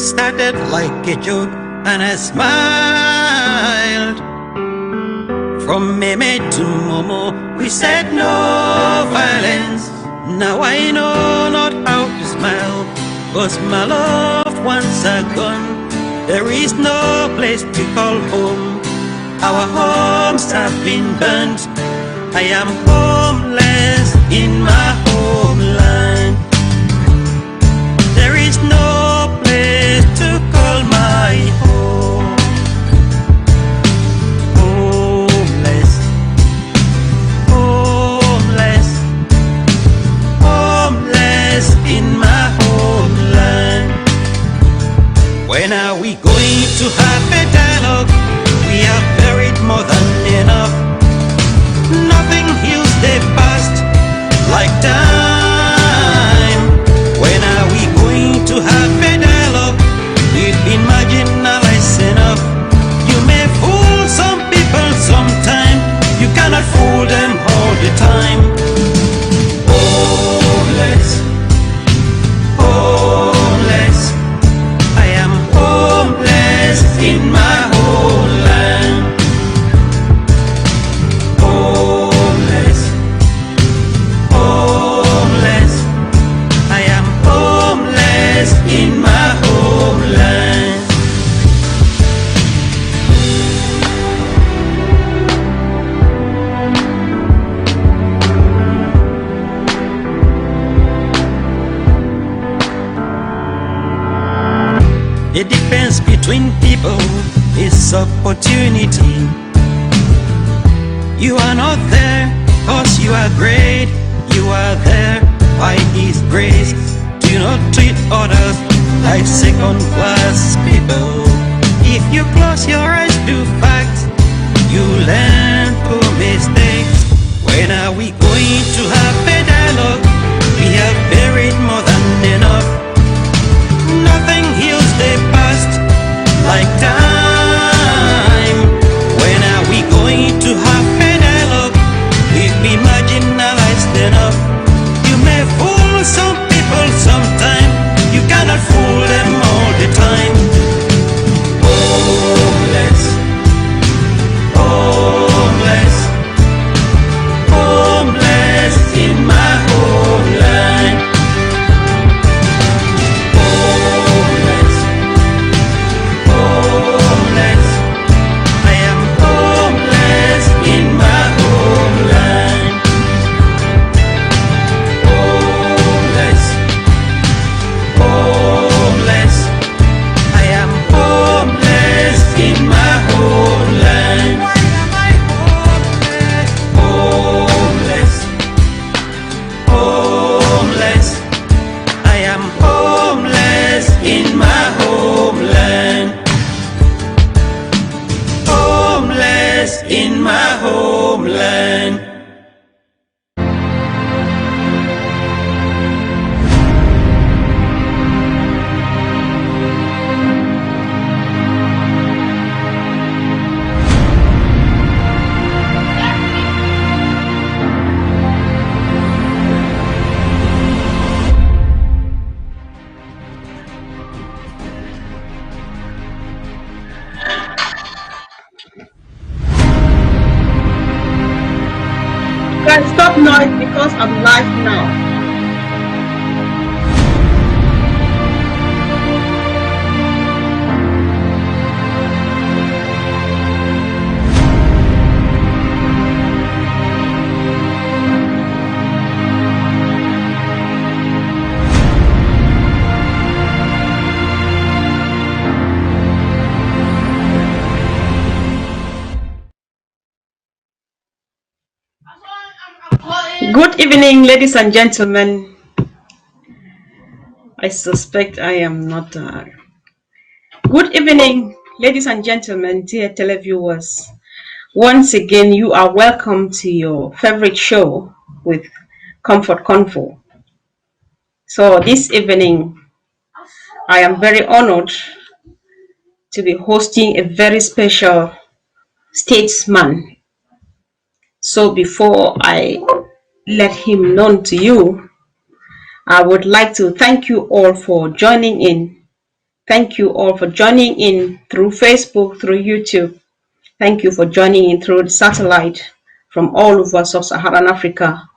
started like a joke and I smiled. From Meme to Momo, we said no violence. Now I know not how to smile, 'cause my loved ones are gone. There is no place to call home. Our homes have been burnt. I am homeless in my homeland. There is no place to call my home. Homeless, homeless, homeless in my homeland. When are we going to have a dialogue? We have buried more than enough. Nothing heals the past like time. When are we going to have a dialogue? We've been marginalized enough. You may fool some people sometime. You cannot fool them all the time. Homeless, homeless. I am homeless in my homeland. Homeless, homeless. I am homeless in my homeland. The difference between people is opportunity. You are not there 'cause you are great. You are there by His grace. Do not treat others like second-class people. If you close your eyes to facts, you learn from mistakes. When are we going to have a dialogue? We have buried more than enough. Nothing heals the past like time. When are we going to have a dialogue? We've been marginalized enough. You may fool some people sometime. You cannot fool them all the time. Homeless, homeless, homeless in my homeland. Homeless, homeless. I am homeless in my homeland. Homeless, homeless. I am homeless in my homeland. Why am I homeless? Homeless, homeless. I am homeless in my homeland. Homeless in my homeland. Guys, stop noise because I'm live now. Good evening, ladies and gentlemen. I suspect I am not. Good evening, ladies and gentlemen, dear televiewers. Once again, you are welcome to your favorite show with Comfort Convo. So this evening, I am very honored to be hosting a very special statesman. So before I let him known to you, I would like to thank you all for joining in Thank you all for joining in through Facebook, through YouTube. Thank you for joining in through the satellite from all over Sub-Saharan Africa.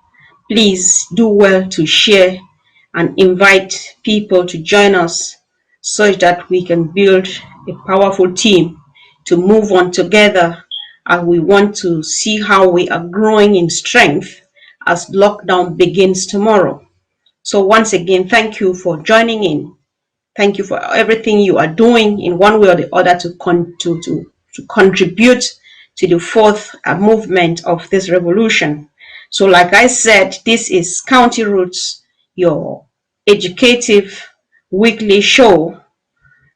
Please do well to share and invite people to join us so that we can build a powerful team to move on together, and we want to see how we are growing in strength as lockdown begins tomorrow. So once again, thank you for joining in. Thank you for everything you are doing in one way or the other to contribute to the fourth movement of this revolution. So like I said, this is County Roots, your educative weekly show.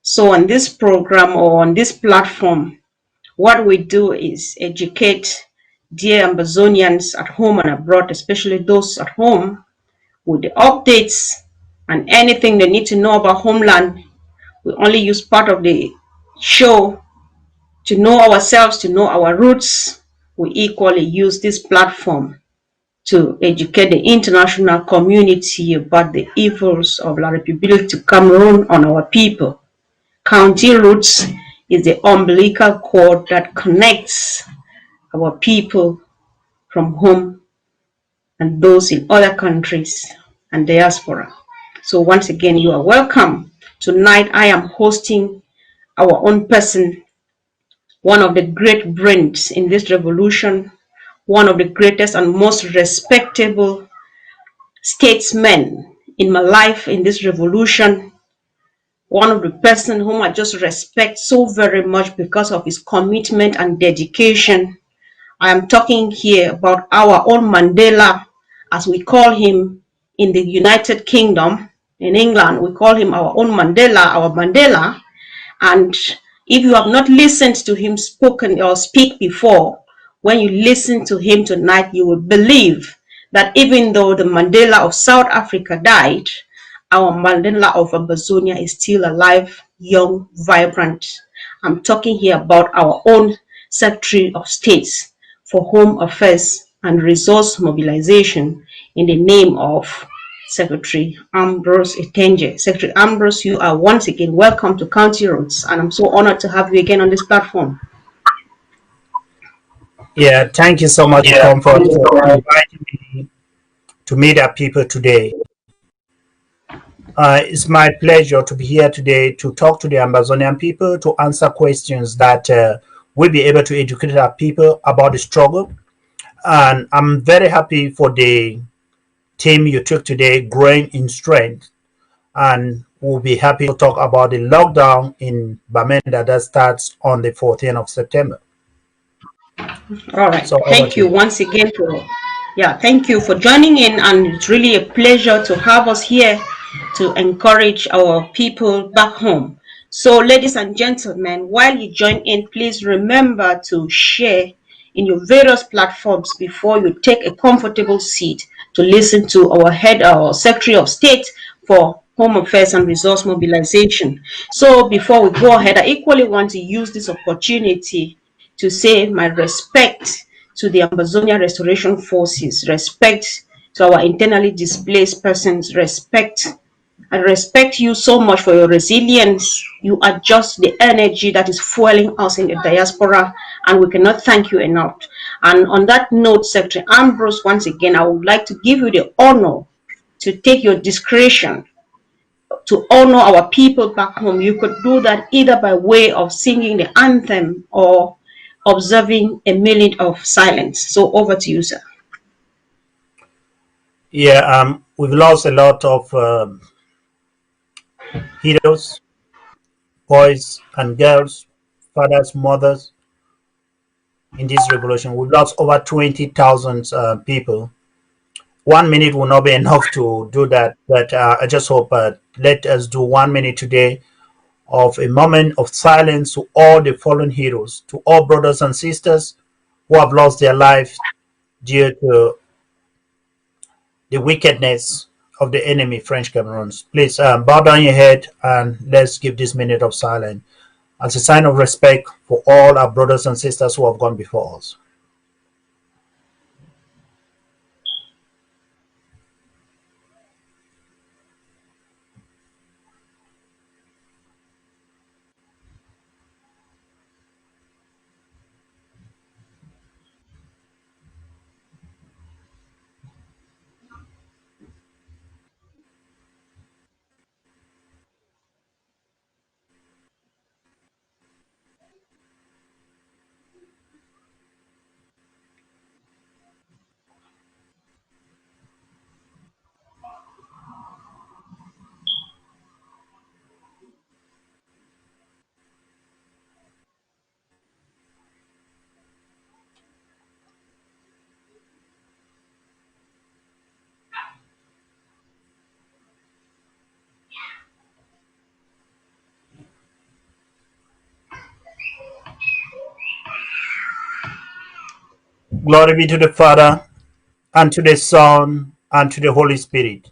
So on this program or on this platform, what we do is educate dear Amazonians at home and abroad, especially those at home, with the updates and anything they need to know about homeland. We only use part of the show to know ourselves, to know our roots. We equally use this platform to educate the international community about the evils of La République du Cameroon on our people. County Roots is the umbilical cord that connects our people from home and those in other countries and diaspora. So once again, you are welcome. Tonight I am hosting our own person, one of the great brains in this revolution, one of the greatest and most respectable statesmen in my life in this revolution, one of the person whom I just respect so very much because of his commitment and dedication. I am talking here about our own Mandela, as we call him in the United Kingdom. In England, we call him our own Mandela, our Mandela. And if you have not listened to him spoken or speak before, when you listen to him tonight, you will believe that even though the Mandela of South Africa died, our Mandela of Amazonia is still alive, young, vibrant. I'm talking here about our own Secretary of State for Home Affairs and Resource Mobilization in the name of Secretary Ambrose Etenge. Secretary Ambrose, you are once again welcome to County Roads, and I'm so honored to have you again on this platform. Yeah, thank you so much, Comfort, for inviting me to meet our people today. It's my pleasure to be here today to talk to the Amazonian people, to answer questions that will be able to educate our people about the struggle. And I'm very happy for the team you took today, growing in strength. And we'll be happy to talk about the lockdown in Bamenda that starts on the 14th of September. All right. So thank you once again thank you for joining in, and it's really a pleasure to have us here to encourage our people back home. So ladies and gentlemen, while you join in, please remember to share in your various platforms before you take a comfortable seat to listen to our Secretary of State for Home Affairs and Resource Mobilization. So before we go ahead, I equally want to use this opportunity to say my respect to the Amazonia Restoration Forces, respect to our internally displaced persons, I respect you so much for your resilience. You are just the energy that is fueling us in the diaspora, and we cannot thank you enough. And on that note, Secretary Ambrose, once again, I would like to give you the honor to take your discretion to honor our people back home. You could do that either by way of singing the anthem or observing a minute of silence. So over to you, sir. Yeah, we've lost a lot of heroes, boys and girls, fathers, mothers in this revolution. We've lost over 20,000 people. 1 minute will not be enough to do that, but I just hope let us do 1 minute today of a moment of silence to all the fallen heroes, to all brothers and sisters who have lost their lives due to the wickedness of the enemy, French Cameroons. Please bow down your head and let's give this minute of silence as a sign of respect for all our brothers and sisters who have gone before us. Glory be to the Father, and to the Son, and to the Holy Spirit,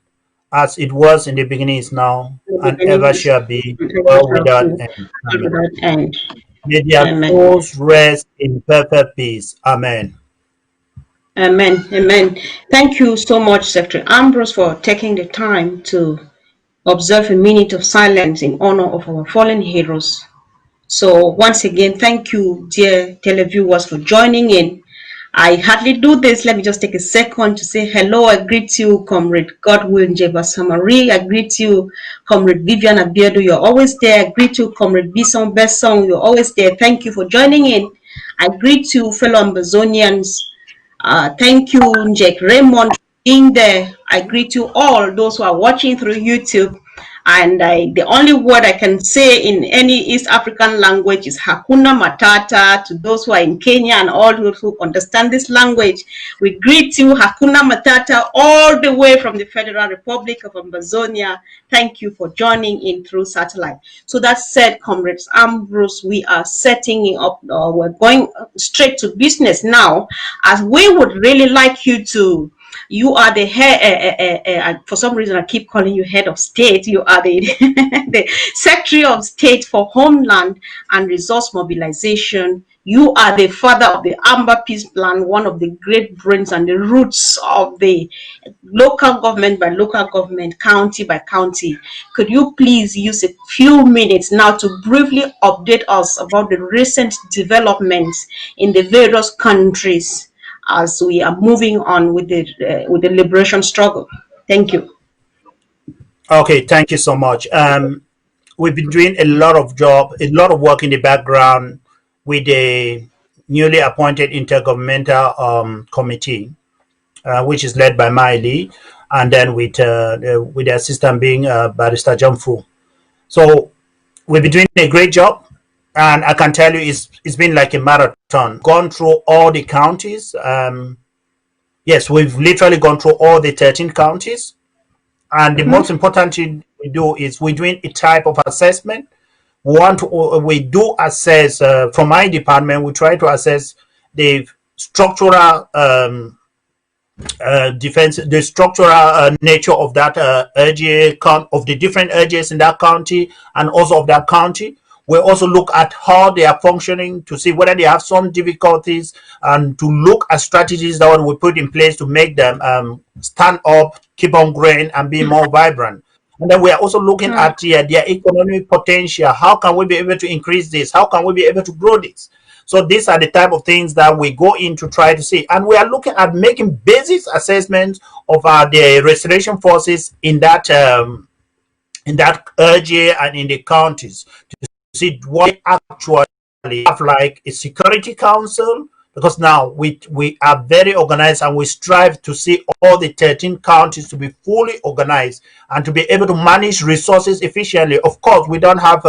as it was in the beginning, is now, In the and beginning ever is shall be, and ever world shall without be, end. world Amen. without end. May their Amen. souls rest in perfect peace. Amen. Amen. Amen. Thank you so much, Secretary Ambrose, for taking the time to observe a minute of silence in honor of our fallen heroes. So once again, thank you, dear televiewers, for joining in. I hardly do this. Let me just take a second to say hello. I greet you, Comrade Godwin Jeba Samari. I greet you, Comrade Vivian Abiedo. You're always there. I greet you, Comrade Bison Besson. You're always there. Thank you for joining in. I greet you, fellow Amazonians. Thank you, Njek Raymond, for being there. I greet you all, those who are watching through YouTube. And the only word I can say in any East African language is Hakuna Matata. To those who are in Kenya and all those who understand this language, we greet you, Hakuna Matata, all the way from the Federal Republic of Amazonia. Thank you for joining in through satellite. So that said, Comrades Ambrose, we are setting up, we're going straight to business now, as we would really like you to. You are the head, for some reason I keep calling you head of state. You are the, the Secretary of State for Homeland and Resource Mobilization. You are the father of the Amber Peace Plan, one of the great brains and the roots of the local government by local government, county by county. Could you please use a few minutes now to briefly update us about the recent developments in the various countries as we are moving on with the liberation struggle? Thank you. Okay, thank you so much. We've been doing a lot of work in the background with the newly appointed intergovernmental committee, which is led by Miley, and then with the assistant being Barrister Jamfu. So we've been doing a great job, and I can tell you it's been like a marathon. Gone through all the counties. Yes, we've literally gone through all the 13 counties. And the most important thing we do is we're doing a type of assessment. We do assess, from my department, we try to assess the structural defense, the structural nature of that RGA count, of the different RGAs in that county and also of that county. We also look at how they are functioning to see whether they have some difficulties, and to look at strategies that we put in place to make them stand up, keep on growing, and be more vibrant. And then we are also looking at their economic potential. How can we be able to increase this? How can we be able to grow this? So these are the type of things that we go in to try to see. And we are looking at making basic assessments of the restoration forces in that RGA and in the counties, to see what actually have like a security council, because now we are very organized, and we strive to see all the 13 counties to be fully organized and to be able to manage resources efficiently. Of course, we don't have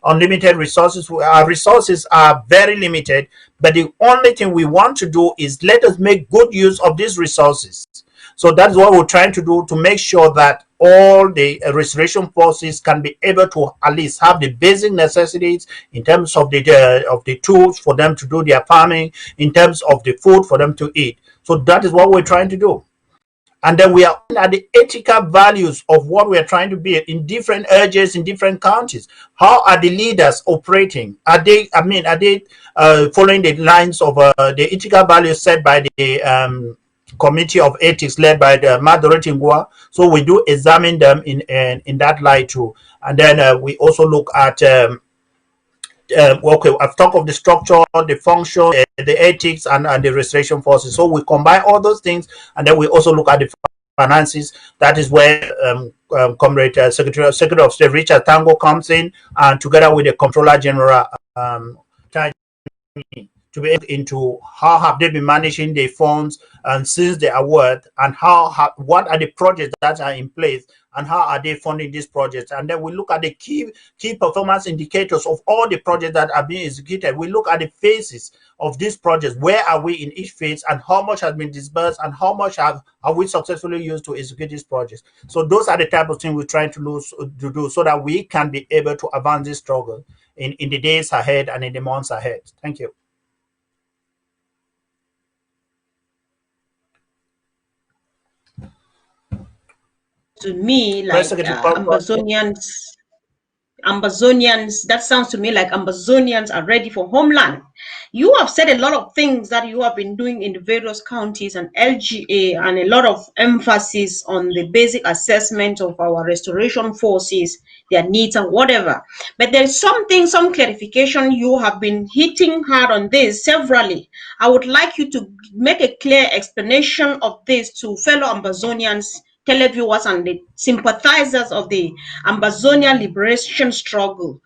unlimited resources. Our resources are very limited, but the only thing we want to do is let us make good use of these resources. So that's what we're trying to do, to make sure that all the restoration forces can be able to at least have the basic necessities in terms of the tools for them to do their farming, in terms of the food for them to eat. So that is what we're trying to do. And then we are at the ethical values of what we are trying to be in different urges in different counties. How are the leaders operating? Are they following the lines of the ethical values set by the committee of ethics led by the Madoretingwa? So we do examine them in that light too. And then we also look at okay, I've talked of the structure, the function, the ethics, and the restoration forces. So we combine all those things, and then we also look at the finances. That is where Comrade Secretary of State Richard Tango comes in, and together with the Comptroller General to be into how have they been managing the funds and since the award, and what are the projects that are in place, and how are they funding these projects. And then we look at the key performance indicators of all the projects that are being executed. We look at the phases of these projects. Where are we in each phase, and how much has been disbursed, and how much have we successfully used to execute these projects. So those are the type of things we're trying to do so that we can be able to advance this struggle in the days ahead and in the months ahead. Thank you. to me Press like Secretary Paul. Ambazonians, that sounds to me like Ambazonians are ready for homeland. You have said a lot of things that you have been doing in the various counties and LGA, and a lot of emphasis on the basic assessment of our restoration forces, their needs and whatever. But there's something, some clarification. You have been hitting hard on this severally. I would like you to make a clear explanation of this to fellow Ambazonians, televiewers, and the sympathizers of the Ambazonia liberation struggle.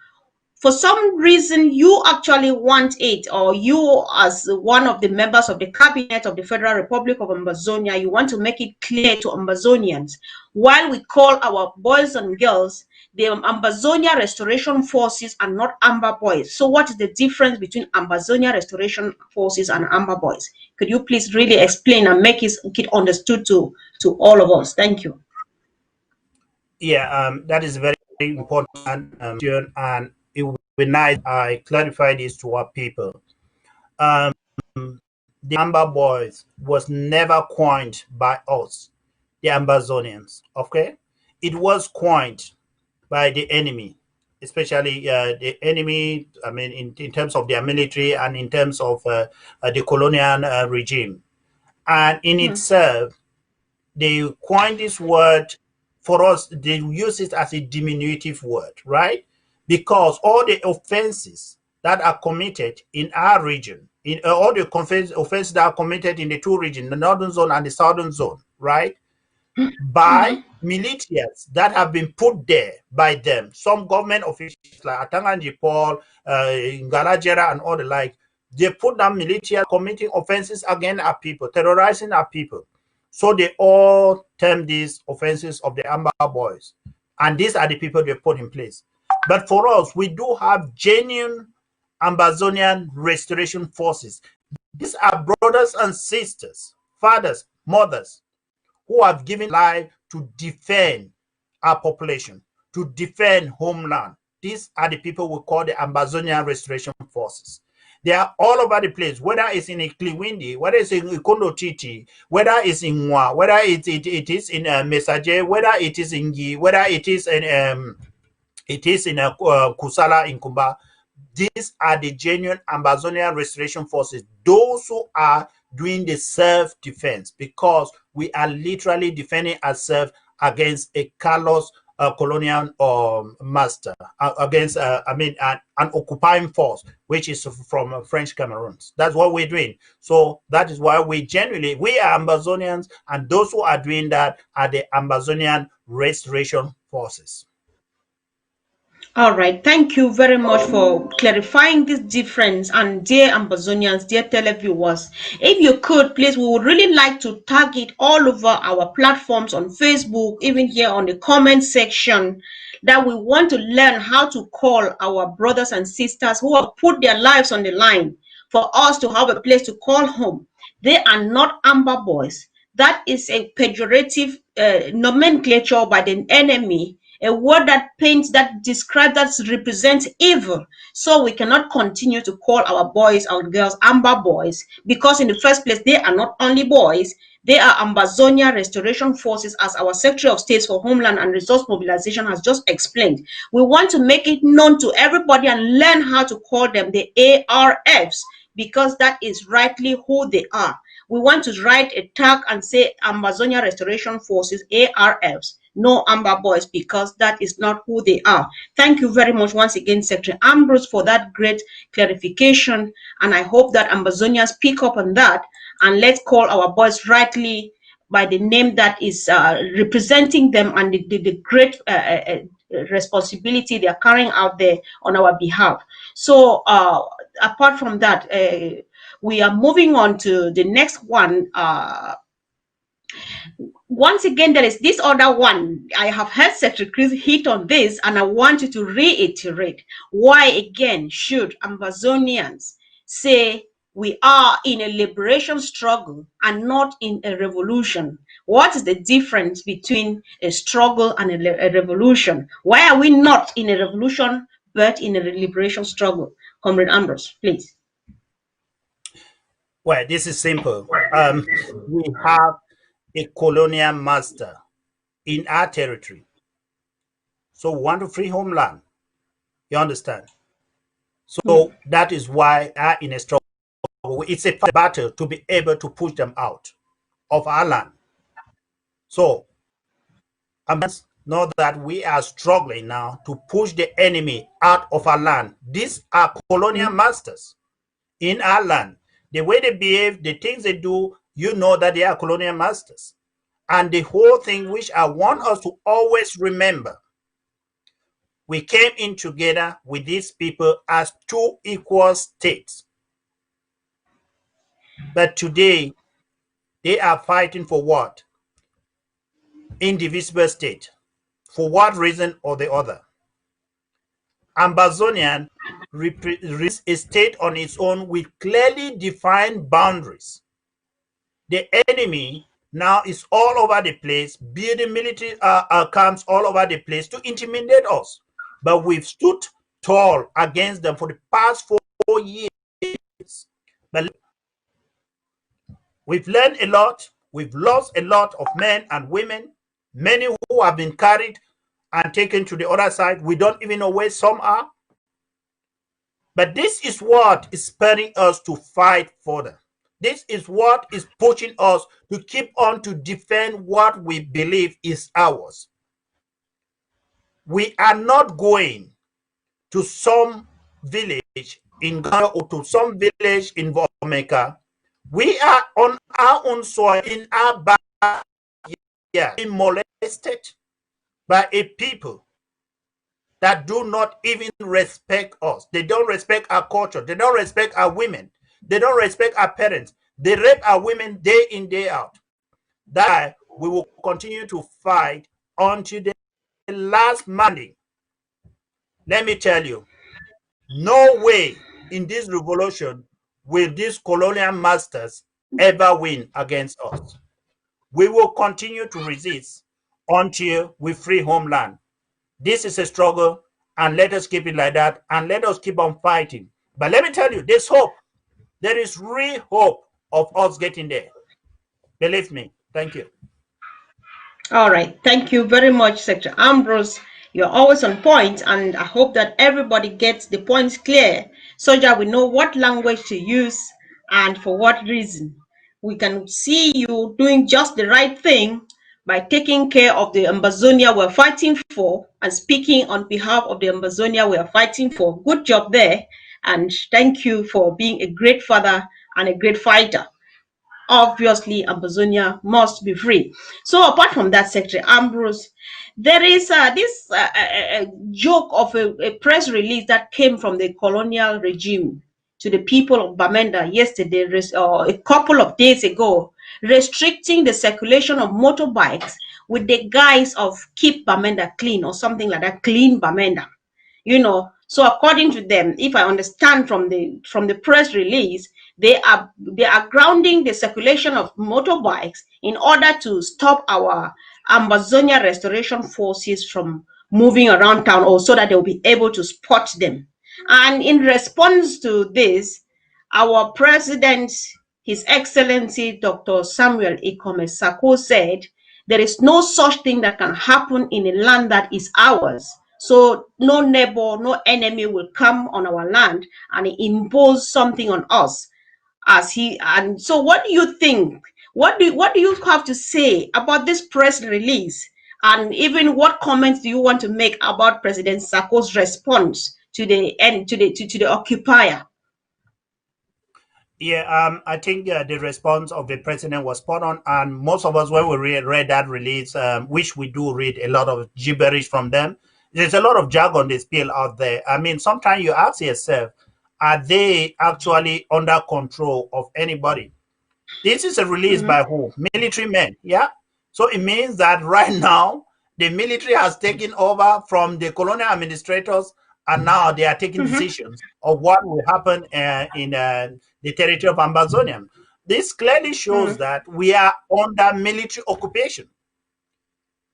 For some reason, you actually want it, or you, as one of the members of the cabinet of the Federal Republic of Ambazonia, you want to make it clear to Ambazonians, while we call our boys and girls the Ambazonia Restoration Forces and not Amber Boys. So what is the difference between Ambazonia Restoration Forces and Amber Boys? Could you please really explain and make it understood to all of us? Thank you. Yeah, that is very important, and it would be nice I clarify this to our people. Um, the Amber Boys was never coined by us, the Ambazonians. Okay, it was coined by the enemy, especially the enemy. I mean, in terms of their military and in terms of the colonial regime, and in itself, they coined this word for us. They use it as a diminutive word, right? Because all the offenses that are committed in our region, in all the offenses that are committed in the two regions, the northern zone and the southern zone, right, by militias that have been put there by them, some government officials like Atanganji Paul, Ngalajera, and all the like, they put down militia committing offenses against our people, terrorizing our people. So they all term these offenses of the Amber Boys. And these are the people they put in place. But for us, we do have genuine Ambazonian restoration forces. These are brothers and sisters, fathers, mothers, who have given life to defend our population, to defend homeland. These are the people we call the Ambazonian Restoration Forces. They are all over the place, whether it's in Ikliwindi, whether it's in Ikondo Titi, whether it's in Mwa, whether it is in Mesaje, whether it is in Gi, whether it is in Kusala in Kumba. These are the genuine Ambazonian Restoration Forces, those who are doing the self-defense, because we are literally defending ourselves against a callous colonial master, against an occupying force, which is from French Cameroons. That's what we're doing. So that is why we are Ambazonians, and those who are doing that are the Ambazonian Restoration Forces. All right, thank you very much for clarifying this difference. And dear Ambazonians, dear televiewers, if you could, please, we would really like to tag it all over our platforms on Facebook, even here on the comment section, that we want to learn how to call our brothers and sisters who have put their lives on the line for us to have a place to call home. They are not Amber Boys. That is a pejorative nomenclature by the enemy, a word that paints, that describes, that represents evil. So we cannot continue to call our boys, our girls, Amber Boys, because in the first place, they are not only boys, they are Ambazonia Restoration Forces, as our Secretary of State for Homeland and Resource Mobilization has just explained. We want to make it known to everybody and learn how to call them the ARFs, because that is rightly who they are. We want to write a tag and say Ambazonia Restoration Forces, ARFs, no Amber Boys, because that is not who they are. Thank you very much once again, Secretary Ambrose, for that great clarification. And I hope that Ambazonians pick up on that, and let's call our boys rightly by the name that is representing them, and the great responsibility they are carrying out there on our behalf. So apart from that, we are moving on to the next one. Once again, there is this other one. I have heard Secretary Chris hit on this, and I want you to reiterate why again should Ambazonians say we are in a liberation struggle and not in a revolution? What is the difference between a struggle and a revolution? Why are we not in a revolution but in a liberation struggle? Comrade Ambrose, please. Well, this is simple. We have a colonial master in our territory. So we want to free homeland. You understand? So that is why we are in a struggle. It's a battle to be able to push them out of our land. So know that we are struggling now to push the enemy out of our land. These are colonial masters in our land. The way they behave, the things they do, you know that they are colonial masters. And the whole thing, which I want us to always remember, we came in together with these people as two equal states. But today, they are fighting for what? Indivisible state. For what reason or the other? Ambazonian represents a state on its own with clearly defined boundaries. The enemy now is all over the place, building military camps all over the place to intimidate us. But we've stood tall against them for the past 4 years. But we've learned a lot. We've lost a lot of men and women, many who have been carried and taken to the other side. We don't even know where some are. But this is what is spurring us to fight further. This is what is pushing us to keep on to defend what we believe is ours. We are not going to some village in Ghana or to some village in Jamaica. We are on our own soil, in our backyard, being molested by a people that do not even respect us. They don't respect our culture. They don't respect our women. They don't respect our parents. They rape our women day in, day out. That we will continue to fight until the last man. Let me tell you, no way in this revolution will these colonial masters ever win against us. We will continue to resist until we free homeland. This is a struggle, and let us keep it like that, and let us keep on fighting. But let me tell you, there's hope. There is real hope of us getting there. Believe me. Thank you. All right. Thank you very much, Secretary Ambrose. You're always on point, and I hope that everybody gets the points clear so that we know what language to use and for what reason. We can see you doing just the right thing by taking care of the Ambazonia we're fighting for and speaking on behalf of the Ambazonia we are fighting for. Good job there, and thank you for being a great father and a great fighter. Obviously, Ambazonia must be free. So apart from that, Secretary Ambrose, there is this joke of a press release that came from the colonial regime to the people of Bamenda yesterday, or a couple of days ago, restricting the circulation of motorbikes with the guise of keep Bamenda clean or something like that, clean Bamenda. You know, so according to them, if I understand from the press release, they are grounding the circulation of motorbikes in order to stop our Ambazonia restoration forces from moving around town, or so that they'll be able to spot them. And in response to this, our president, His Excellency Dr. Samuel Ikome Sako, said, there is no such thing that can happen in a land that is ours. So no neighbor, no enemy will come on our land and impose something on us. And so what do you think? What do you have to say about this press release? And even what comments do you want to make about President Sako's response to the occupier? Yeah, I think the response of the president was spot on, and most of us, when we read that release, which we do read a lot of gibberish from them, there's a lot of jargon they spill out there. I mean, sometimes you ask yourself, are they actually under control of anybody? This is a release by who? Military men, yeah? So it means that right now, the military has taken over from the colonial administrators, and now they are taking decisions of what will happen in the territory of Ambazonia. This clearly shows that we are under military occupation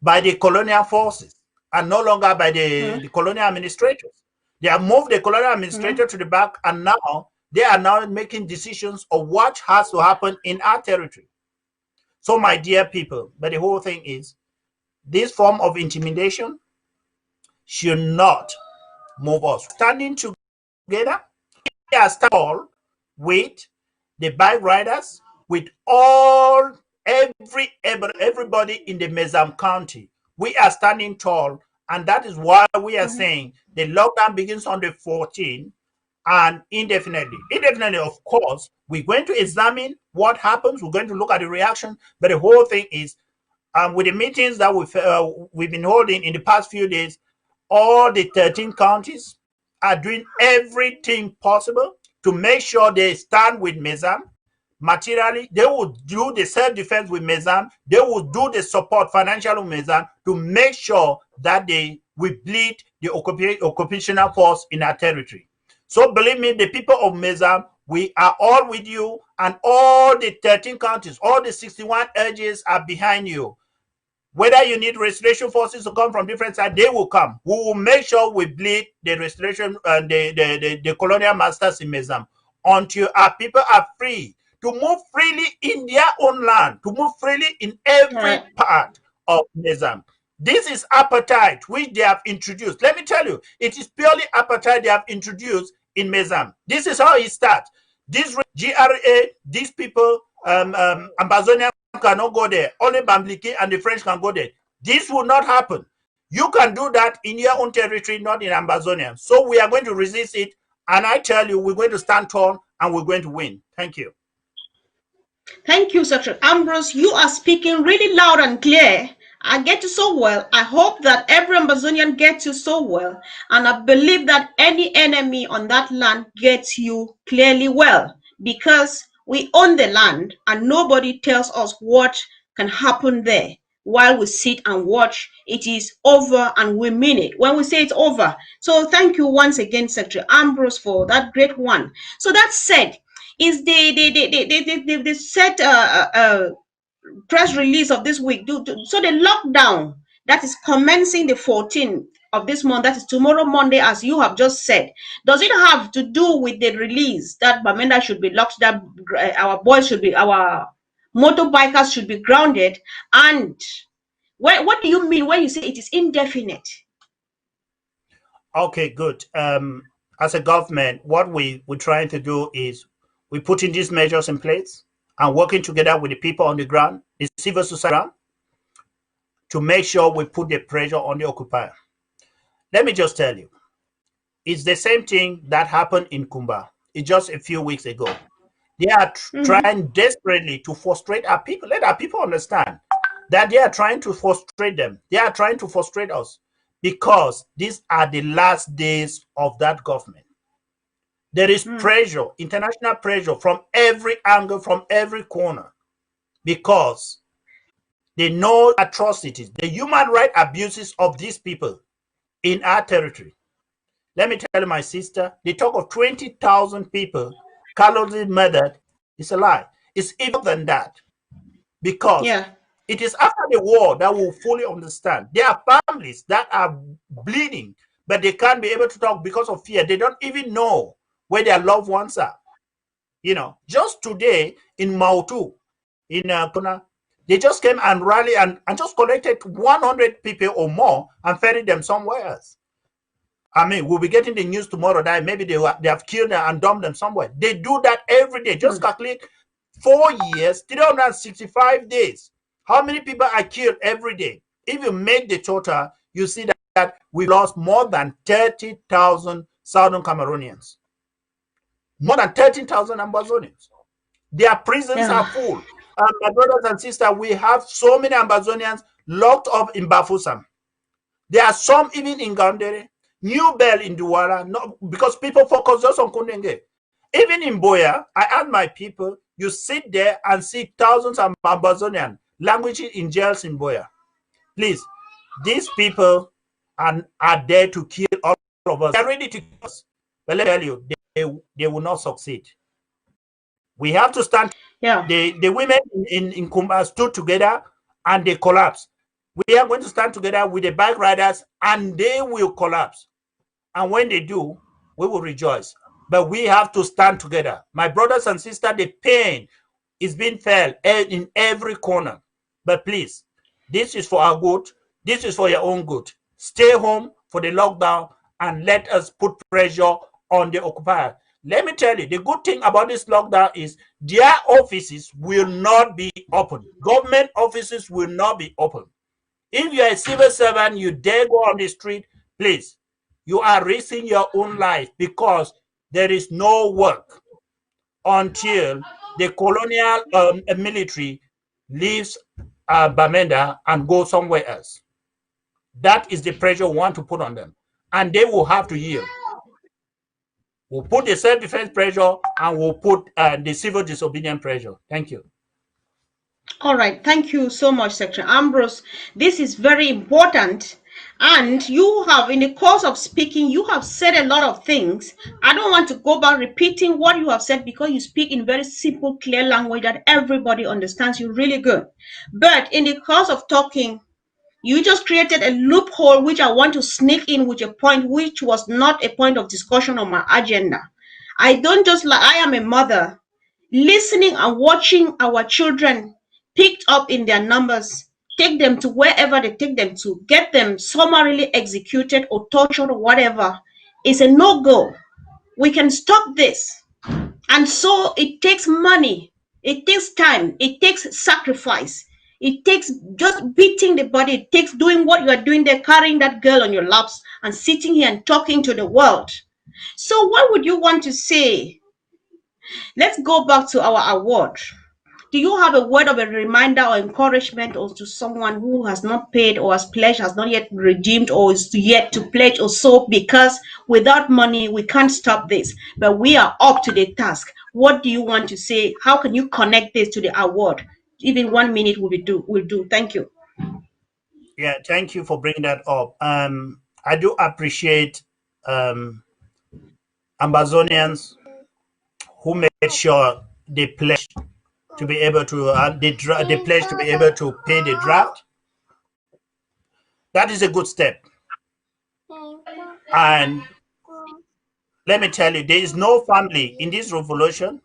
by the colonial forces and no longer by the colonial administrators. They have moved the colonial administrator to the back, and now they are now making decisions of what has to happen in our territory. So, my dear people, but the whole thing is, this form of intimidation should not move us. Standing together, we are standing with the bike riders, with everybody in the Mezam County. We are standing tall, and that is why we are saying the lockdown begins on the 14th and indefinitely. Indefinitely, of course, we're going to examine what happens. We're going to look at the reaction, but the whole thing is, with the meetings that we've been holding in the past few days, all the 13 counties are doing everything possible to make sure they stand with Mezam. Materially, they will do the self-defense with Mezam. They will do the support financial with Mezam to make sure that we bleed the occupational force in our territory. So believe me, the people of Mezam, we are all with you, and all the 13 counties, all the 61 edges are behind you. Whether you need restoration forces to come from different sides, they will come. We will make sure we bleed the restoration and the colonial masters in Mezam until our people are free to move freely in their own land, to move freely in every part of Mezam. This is apartheid, which they have introduced. Let me tell you, it is purely apartheid they have introduced in Mezam. This is how it starts. This GRA, these people, Ambazonian cannot go there. Only Bambliki and the French can go there. This will not happen. You can do that in your own territory, not in Ambazonia. So we are going to resist it. And I tell you, we're going to stand tall and we're going to win. Thank you. Thank you, Secretary Ambrose. You are speaking really loud and clear. I get you so well. I hope that every Ambazonian gets you so well. And I believe that any enemy on that land gets you clearly well, because we own the land and nobody tells us what can happen there. While we sit and watch, it is over, and we mean it when we say it's over. So thank you once again, Secretary Ambrose, for that great one. So that said, is the set press release of this week so the lockdown that is commencing the 14th of this month, that is tomorrow Monday, as you have just said, does it have to do with the release that Bamenda should be locked, that our motorbikers should be grounded? And what do you mean when you say it is indefinite? Okay, good. As a government, what we're trying to do is we're putting these measures in place and working together with the people on the ground, the civil society, to make sure we put the pressure on the occupier. Let me just tell you, it's the same thing that happened in Kumba. It's just a few weeks ago. They are trying desperately to frustrate our people. Let our people understand that they are trying to frustrate them. They are trying to frustrate us because these are the last days of that government. There is pressure, international pressure from every angle, from every corner, because they know atrocities, the human rights abuses of these people in our territory. Let me tell you, my sister, the talk of 20,000 people callously murdered is a lie. It's even than that, because it is after the war that we'll fully understand. There are families that are bleeding, but they can't be able to talk because of fear. They don't even know where their loved ones are. You know, just today in Mautu, in Kuna, they just came and rallied and just collected 100 people or more and ferried them somewhere else. I mean, we'll be getting the news tomorrow that maybe they have killed them and dumped them somewhere. They do that every day. Just calculate 4 years, 365 days. How many people are killed every day? If you make the total, you see that we lost more than 30,000 Southern Cameroonians. More than 13,000 Ambazonians. Their prisons are full. My brothers and sisters, we have so many Ambazonians locked up in Bafoussam. There are some even in Gaundere, New Bell in Douala, because people focus just on Kundenge. Even in Boya, I ask my people, you sit there and see thousands of Ambazonian languages in jails in Boya. Please, these people are there to kill all of us. They're ready to kill us. But let me tell you, they will not succeed. We have to stand. The women in Kumba stood together and they collapsed. We are going to stand together with the bike riders and they will collapse. And when they do, we will rejoice. But we have to stand together. My brothers and sisters, the pain is being felt in every corner. But please, this is for our good. This is for your own good. Stay home for the lockdown and let us put pressure on the occupier. Let me tell you, the good thing about this lockdown is their offices will not be open. Government offices will not be open. If you are a civil servant, you dare go on the street, please, you are risking your own life because there is no work until the colonial military leaves Bamenda and goes somewhere else. That is the pressure we want to put on them. And they will have to yield. We'll put the self-defense pressure and we'll put the civil disobedience pressure. Thank you. All right. Thank you so much, Secretary Ambrose. This is very important. And you have, in the course of speaking, you have said a lot of things. I don't want to go back repeating what you have said because you speak in very simple, clear language that everybody understands you really good. But in the course of talking, you just created a loophole which I want to sneak in with a point which was not a point of discussion on my agenda. I don't just like, I am a mother listening and watching our children picked up in their numbers, take them to wherever they take them to, get them summarily executed or tortured or whatever, is a no-go. We can stop this. And so it takes money, it takes time, it takes sacrifice. It takes just beating the body. It takes doing what you are doing there, carrying that girl on your laps and sitting here and talking to the world. So what would you want to say? Let's go back to our award. Do you have a word of a reminder or encouragement or to someone who has not paid or has pledged, has not yet redeemed or is yet to pledge or so? Because without money, we can't stop this. But we are up to the task. What do you want to say? How can you connect this to the award? Even 1 minute will do. Thank you. Yeah, thank you for bringing that up. I do appreciate Ambazonians who made sure they pledged to be able to they pledged to be able to pay the draft. That is a good step. And let me tell you, there is no family in this revolution.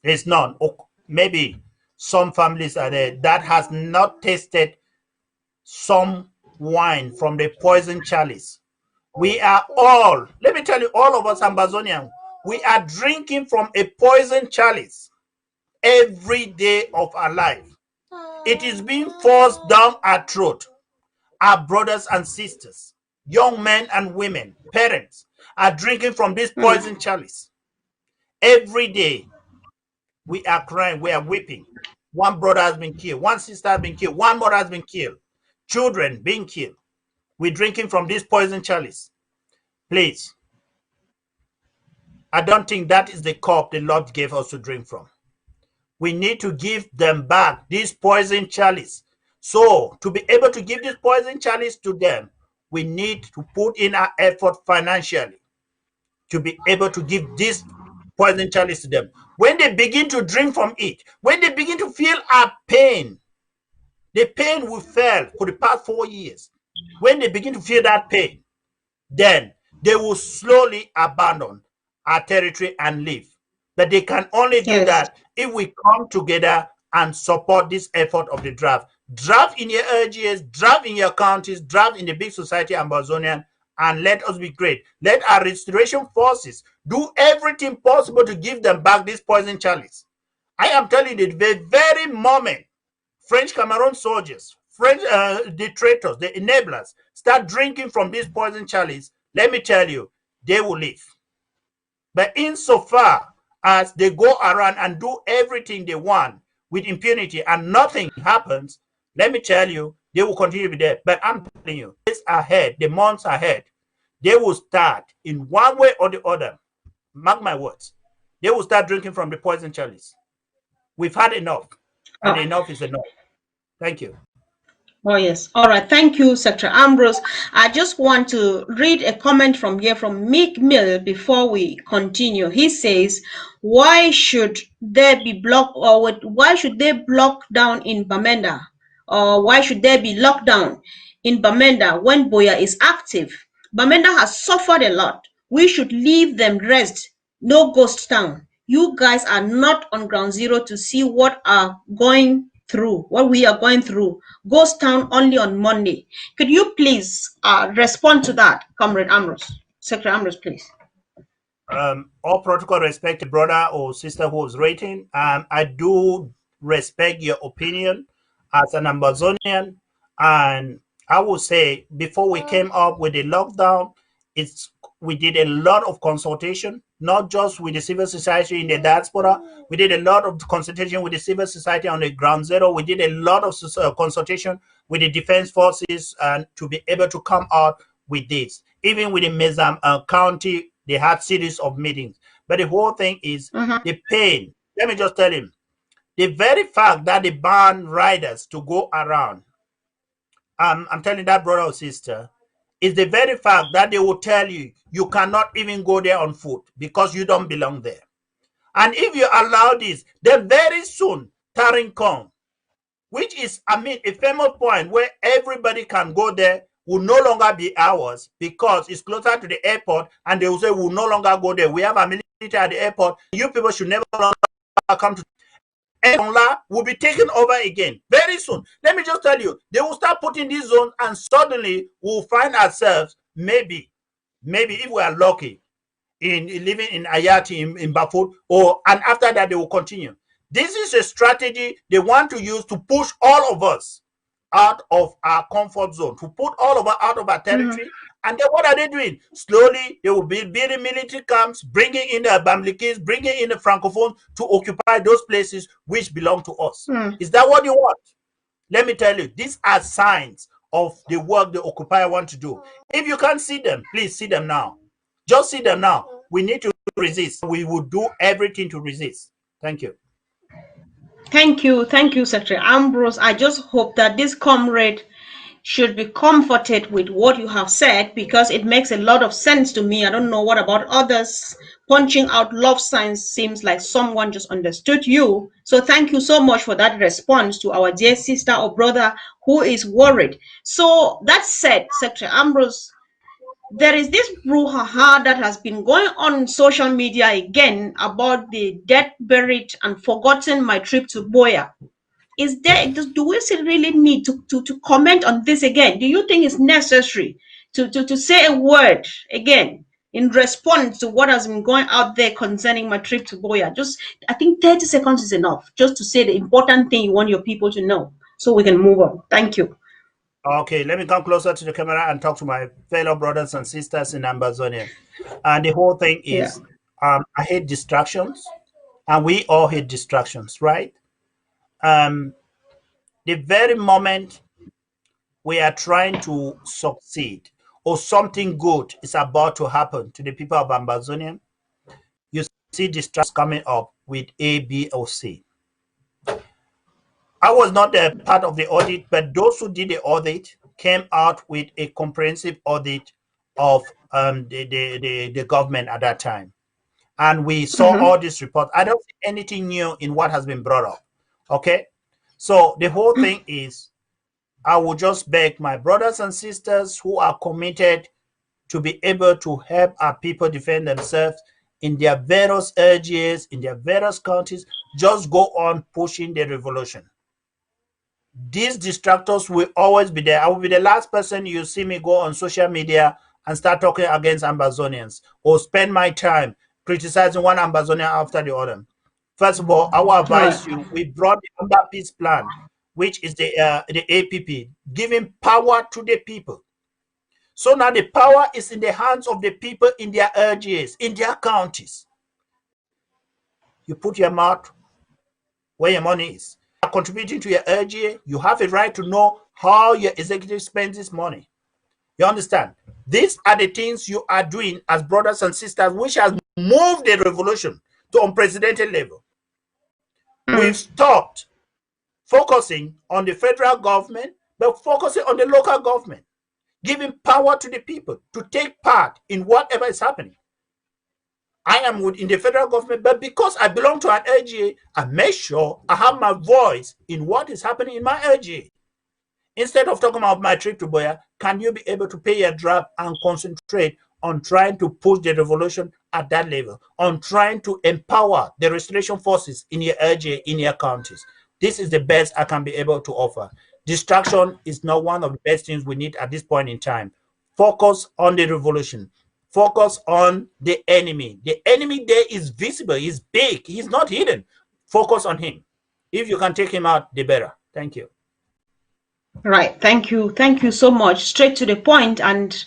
There is none. Or maybe some families are there that has not tasted some wine from the poison chalice. We are all, let me tell you, all of us Ambazonians, we are drinking from a poison chalice every day of our life. It is being forced down our throat. Our brothers and sisters, young men and women, parents are drinking from this poison chalice. Every day we are crying, we are weeping. One brother has been killed, one sister has been killed, one mother has been killed, children being killed. We're drinking from this poison chalice. Please, I don't think that is the cup the Lord gave us to drink from. We need to give them back this poison chalice. So to be able to give this poison chalice to them, we need to put in our effort financially to be able to give this poison chalice to them. When they begin to drink from it, when they begin to feel our pain, the pain we felt for the past 4 years, when they begin to feel that pain, then they will slowly abandon our territory and leave. But they can only do that if we come together and support this effort of the draft. Draft in your RGS, draft in your counties, draft in the big society Ambazonian, and let us be great. Let our restoration forces do everything possible to give them back this poison chalice. I am telling you, the very moment French Cameroon soldiers, French the traitors, the enablers, start drinking from this poison chalice, let me tell you, they will leave. But insofar as they go around and do everything they want with impunity and nothing happens, let me tell you, they will continue to be there. But I'm telling you, days ahead, the months ahead, they will start in one way or the other. Mark my words. They will start drinking from the poison chalice. We've had enough, and enough is enough. Thank you. Oh, yes. All right. Thank you, Secretary Ambrose. I just want to read a comment from here from Mick Mill before we continue. He says, why should there be why should they block down in Bamenda? Or why should there be lockdown in Bamenda when Buea is active? Bamenda has suffered a lot. We should leave them rest. No ghost town. You guys are not on ground zero to see what are going through, what we are going through, goes down only on Monday. Could you please respond to that, Comrade Ambrose? Secretary Ambrose, please. All protocol respect, brother or sister who was rating. I do respect your opinion as an Ambazonian, and I would say before we came up with the lockdown, we did a lot of consultation, not just with the civil society in the diaspora. We did a lot of consultation with the civil society on the ground zero. We did a lot of consultation with the defense forces, and to be able to come out with this. Even with the Mezam County, they had series of meetings. But the whole thing is the pain. Let me just tell him, the very fact that they ban riders to go around, I'm telling that brother or sister, is the very fact that they will tell you you cannot even go there on foot because you don't belong there. And if you allow this, then very soon, Tarinkong, which is, a famous point where everybody can go there, will no longer be ours because it's closer to the airport, and they will say we'll no longer go there. We have a military at the airport. You people should never longer come to. And will be taken over again very soon. Let me just tell you, they will start putting these zones, and suddenly we'll find ourselves maybe if we are lucky in living in Ayati in Bafut, and after that they will continue. This is a strategy they want to use to push all of us out of our comfort zone, to put all of us out of our territory. And then what are they doing? Slowly, they will be building military camps, bringing in the Bamlikis, bringing in the Francophones to occupy those places which belong to us. Is that what you want? Let me tell you, these are signs of the work the occupier want to do. If you can't see them, please see them now. Just see them now. We need to resist. We will do everything to resist. Thank you. Thank you, Secretary Ambrose. I just hope that this comrade should be comforted with what you have said, because it makes a lot of sense to me. I don't know what about others. Punching out love signs seems like someone just understood you. So thank you so much for that response to our dear sister or brother who is worried. So that said, Secretary Ambrose, there is this brouhaha that has been going on social media again about the dead, buried, and forgotten my trip to Boya. Do we still really need to comment on this again? Do you think it's necessary to say a word again in response to what has been going out there concerning my trip to Boya? I think 30 seconds is enough just to say the important thing you want your people to know, so we can move on. Thank you. Okay, let me come closer to the camera and talk to my fellow brothers and sisters in Ambazonia. And the whole thing is, I hate distractions, and we all hate distractions, right? The very moment we are trying to succeed or something good is about to happen to the people of Ambazonia, you see distractions coming up with A, B, or C. I was not a part of the audit, but those who did the audit came out with a comprehensive audit of the government at that time. And we saw all these reports. I don't see anything new in what has been brought up. Okay? So the whole thing is, I will just beg my brothers and sisters who are committed to be able to help our people defend themselves in their various areas, in their various countries, just go on pushing the revolution. These distractors will always be there. I will be the last person you see me go on social media and start talking against Ambazonians or spend my time criticizing one Ambazonian after the other. First of all, I will advise you, we brought the Amba Peace Plan, which is the APP, giving power to the people. So now the power is in the hands of the people in their areas, in their counties. You put your mouth where your money is. Contributing to your RGA, you have a right to know how your executive spends this money. You understand? These are the things you are doing as brothers and sisters, which has moved the revolution to unprecedented level. We've stopped focusing on the federal government, but focusing on the local government, giving power to the people to take part in whatever is happening. I am in the federal government, but because I belong to an LGA, I make sure I have my voice in what is happening in my LGA. Instead of talking about my trip to Boya, can you be able to pay your draft and concentrate on trying to push the revolution at that level, on trying to empower the restoration forces in your LGA, in your counties? This is the best I can be able to offer. Distraction is not one of the best things we need at this point in time. Focus on the revolution. Focus on the enemy. The enemy there is visible, he's big, he's not hidden. Focus on him. If you can take him out, the better. Thank you. Right. Thank you. Thank you so much. Straight to the point. And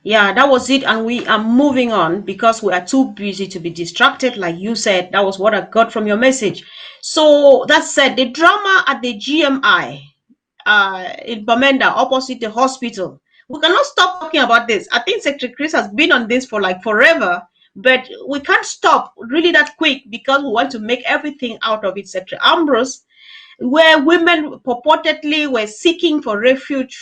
yeah, that was it. And we are moving on because we are too busy to be distracted. Like you said, that was what I got from your message. So that said, the drama at the GMI in Bamenda, opposite the hospital. We cannot stop talking about this. I think Secretary Chris has been on this for like forever, but we can't stop really that quick because we want to make everything out of it. Secretary Ambrose, where women purportedly were seeking for refuge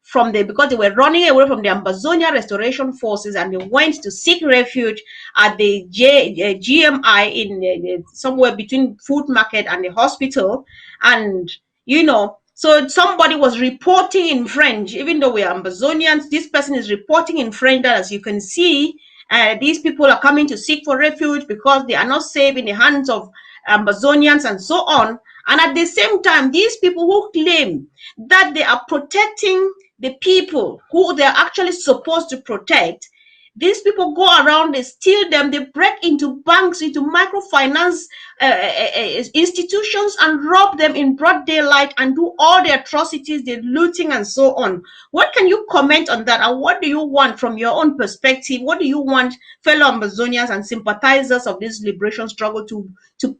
from the, because they were running away from the Ambazonia Restoration Forces, and they went to seek refuge at the GMI in somewhere between food market and the hospital. And you know, so somebody was reporting in French, even though we are Ambazonians, this person is reporting in French that, as you can see, these people are coming to seek for refuge because they are not safe in the hands of Ambazonians and so on. And at the same time, these people who claim that they are protecting the people who they're actually supposed to protect, these people go around, they steal them, they break into banks, into microfinance institutions, and rob them in broad daylight and do all the atrocities, the looting and so on. What can you comment on that? And what do you want from your own perspective? What do you want fellow Amazonians and sympathizers of this liberation struggle to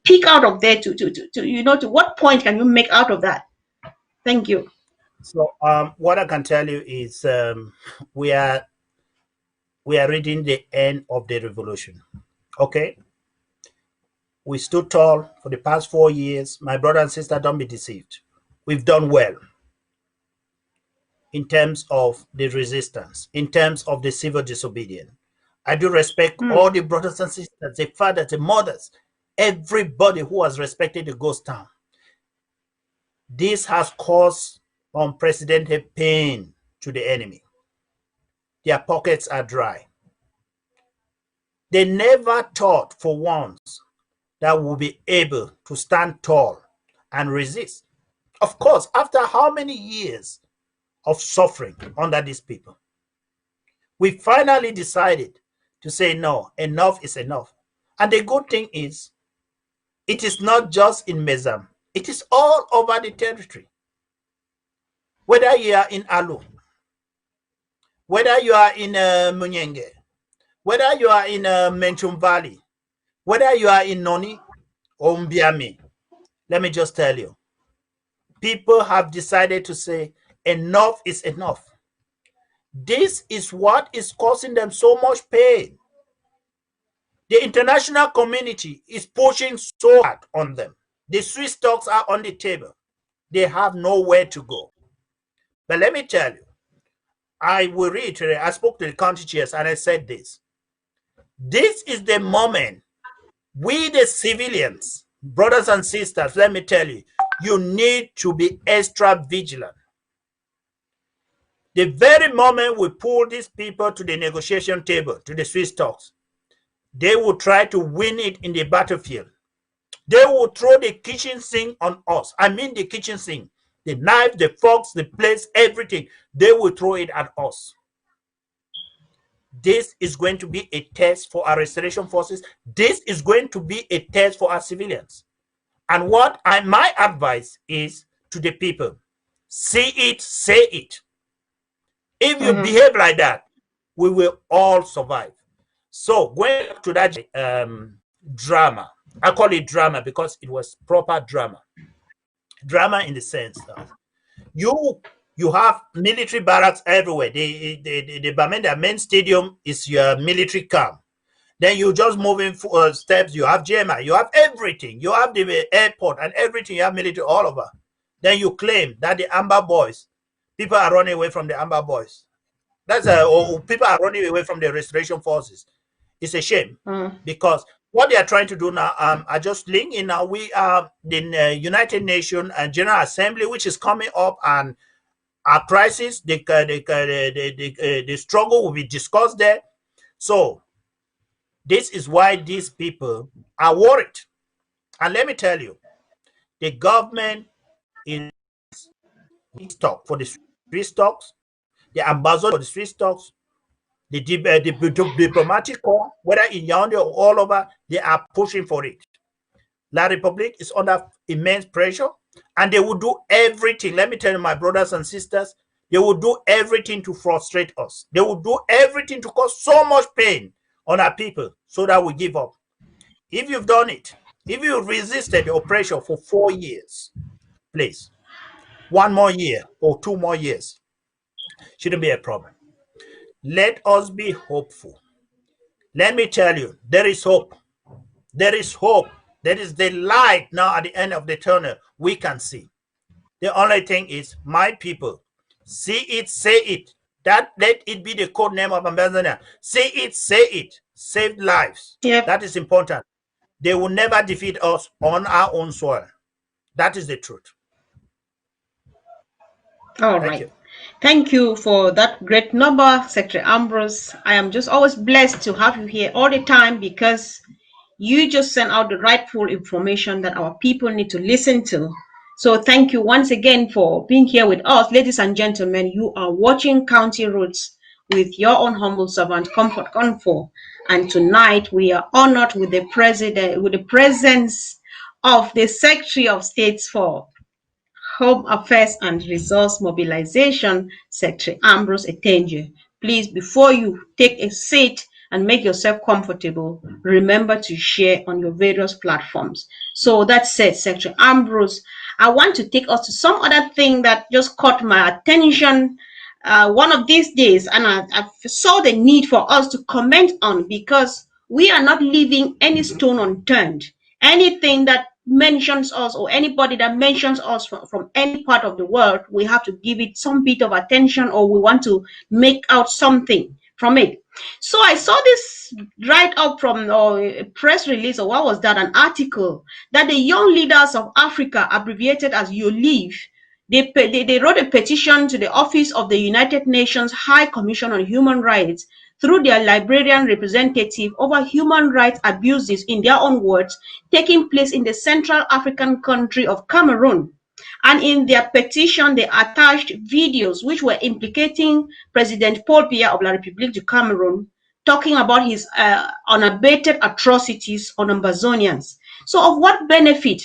pick out of there, to what point can you make out of that? Thank you. So what I can tell you is we are reaching the end of the revolution. Okay? We stood tall for the past 4 years. My brother and sister, don't be deceived. We've done well in terms of the resistance, in terms of the civil disobedience. I do respect all the brothers and sisters, the fathers, the mothers, everybody who has respected the ghost town. This has caused unprecedented pain to the enemy. Their pockets are dry. They never thought for once that we'll be able to stand tall and resist. Of course, after how many years of suffering under these people, we finally decided to say, no, enough is enough. And the good thing is, it is not just in Mezam, it is all over the territory. Whether you are in Alu, whether you are in Munyenge, whether you are in Menchum Valley, whether you are in Noni or Mbiami, let me just tell you, people have decided to say enough is enough. This is what is causing them so much pain. The international community is pushing so hard on them. The Swiss stocks are on the table. They have nowhere to go. But let me tell you, I will reiterate, I spoke to the county chairs and I said this. This is the moment we, the civilians, brothers and sisters, let me tell you, you need to be extra vigilant. The very moment we pull these people to the negotiation table, to the Swiss talks, they will try to win it in the battlefield. They will throw the kitchen sink on us. I mean the kitchen sink, the knife, the forks, the plates, everything. They will throw it at us. This is going to be a test for our restoration forces. This is going to be a test for our civilians. And what my advice is to the people, see it, say it. If you behave like that, we will all survive. So going back to that drama, I call it drama because it was proper drama. Drama in the sense that you have military barracks everywhere. The Bamenda main stadium is your military camp. Then you just moving steps. You have GMI. You have everything. You have the airport and everything. You have military all over. Then you claim that the Amber Boys, people are running away from the Amber Boys. That's or people are running away from the restoration forces. It's a shame because what they are trying to do now, I just link in now. We are the United Nations and General Assembly, which is coming up, and our crisis, the struggle will be discussed there. So this is why these people are worried. And let me tell you, the government in stock for the street stocks, the ambassador for the street stocks, the diplomatic corps, whether in Yaoundé or all over, they are pushing for it. La Republique is under immense pressure, and they will do everything. Let me tell you, my brothers and sisters, they will do everything to frustrate us. They will do everything to cause so much pain on our people so that we give up. If you've done it, if you resisted the oppression for 4 years, please, 1 more year or 2 more years shouldn't be a problem. Let us be hopeful. Let me tell you, there is hope. There is hope. There is the light now at the end of the tunnel we can see. The only thing is, my people, see it, say it. That let it be the code name of Ambassador. See it, say it. Save lives. Yep. That is important. They will never defeat us on our own soil. That is the truth. All right. Thank you for that great number, Secretary Ambrose. I am just always blessed to have you here all the time because you just send out the rightful information that our people need to listen to. So thank you once again for being here with us. Ladies and gentlemen, you are watching County Roads with your own humble servant, Comfort Comfort. And tonight we are honored with the presence of the Secretary of State for Home Affairs and Resource Mobilization, Secretary Ambrose Etenje. Please, before you take a seat and make yourself comfortable, remember to share on your various platforms. So that said, Secretary Ambrose, I want to take us to some other thing that just caught my attention one of these days, and I saw the need for us to comment on, because we are not leaving any stone unturned. Anything that mentions us, or anybody that mentions us from any part of the world, we have to give it some bit of attention, or we want to make out something from it. So I saw this right up from a press release, or what was that, an article that the Young Leaders of Africa, abbreviated as YOLIV, they wrote a petition to the Office of the United Nations High Commission on Human Rights through their Liberian representative over human rights abuses, in their own words, taking place in the Central African country of Cameroon. And in their petition, they attached videos which were implicating President Paul Biya of La République du Cameroon, talking about his unabated atrocities on Ambazonians. So of what benefit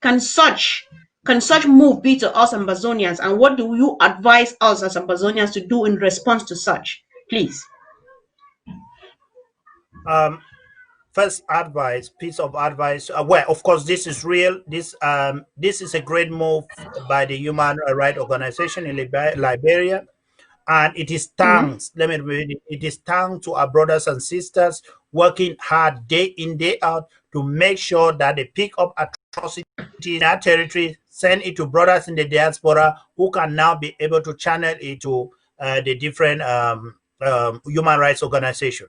can such move be to us Ambazonians, and what do you advise us as Ambazonians to do in response to such? Please. First advice, piece of advice. Well, of course, this is real. This is a great move by the Human Rights Organization in Liberia, and it is thanks. Let me read it. It is thanks to our brothers and sisters working hard day in, day out to make sure that they pick up atrocity in our territory, send it to brothers in the diaspora, who can now be able to channel it to the different human rights organization.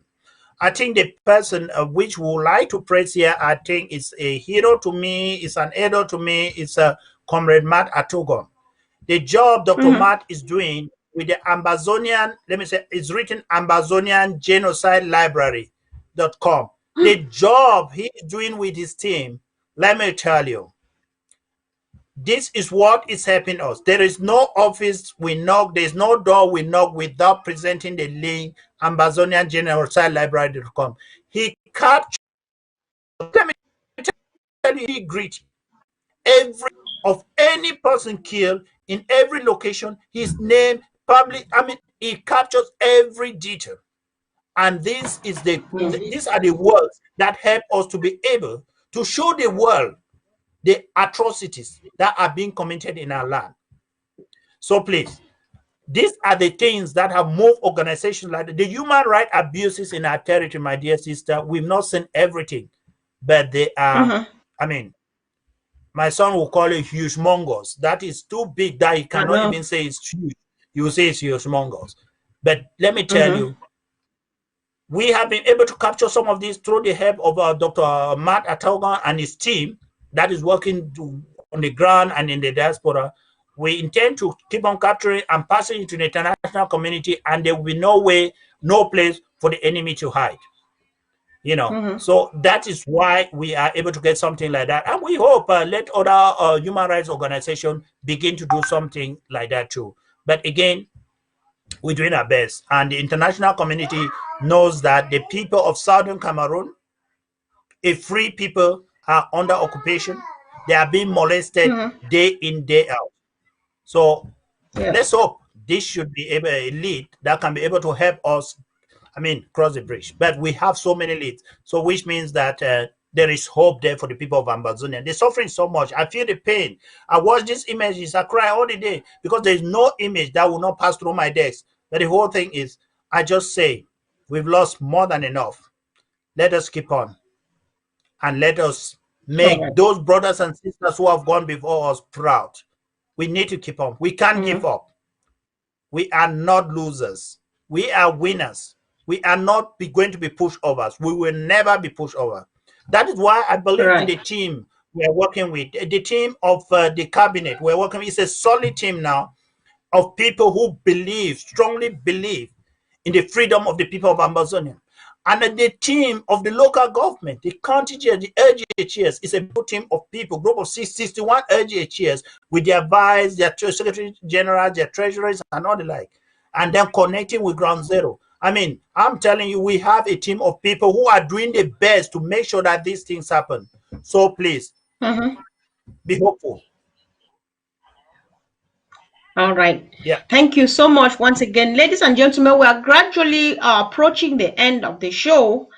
I think the person which we would like to praise here, I think is a hero to me, is an hero to me, is Comrade Matt Atugon. The job Dr. Matt is doing with the Ambazonian, let me say, it's written Ambazonian Genocide Library.com. The job he is doing with his team, let me tell you, this is what is helping us. There is no office we knock, there's no door we knock without presenting the link, Ambazonian Genocide Library.com. He captured, let me tell you, he greet every of any person killed in every location, his name, public, he captures every detail. And this is these are the words that help us to be able to show the world the atrocities that are being committed in our land. So please, these are the things that have moved organizations like the human rights abuses in our territory, my dear sister. We've not seen everything, but they are, my son will call it huge mongers. That is too big that he cannot even say it's huge. You will say it's huge mongers. But let me tell you, we have been able to capture some of these through the help of Dr. Matt Atugon and his team that is working on the ground and in the diaspora. We intend to keep on capturing and passing it to the international community, and there will be no way, no place for the enemy to hide. You know, Mm-hmm. so that is why we are able to get something like that, and we hope let other human rights organizations begin to do something like that too. But again, we're doing our best, and the international community knows that the people of Southern Cameroon, a free people, are under occupation. They are being molested Mm-hmm. day in, day out. So let's Yes. hope this should be able a lead that can be able to help us. I mean, cross the bridge. But we have so many leads, so which means that there is hope there for the people of Ambazonia. They're suffering so much. I feel the pain. I watch these images. I cry all the day because there is no image that will not pass through my desk. But the whole thing is, I just say, we've lost more than enough. Let us keep on, and let us All make right. those brothers and sisters who have gone before us proud. We need to keep on. We can't give Mm-hmm. up. We are not losers. We are winners. We are not going to be pushovers. We will never be pushover. That is why I believe in Right. the team we are working with. The team of the cabinet we're working with is a solid team now of people who believe, strongly believe, in the freedom of the people of Amazonia. And the team of the local government, the county chair, the LGHS, is a good team of people, group of 61 LGHS with their vice, their secretary general, their treasurers, and all the like. And then connecting with Ground Zero. I mean, I'm telling you, we have a team of people who are doing the best to make sure that these things happen. So please, Mm-hmm. be hopeful. All right. Yeah. Thank you so much once again. Ladies and gentlemen, we are gradually approaching the end of the show,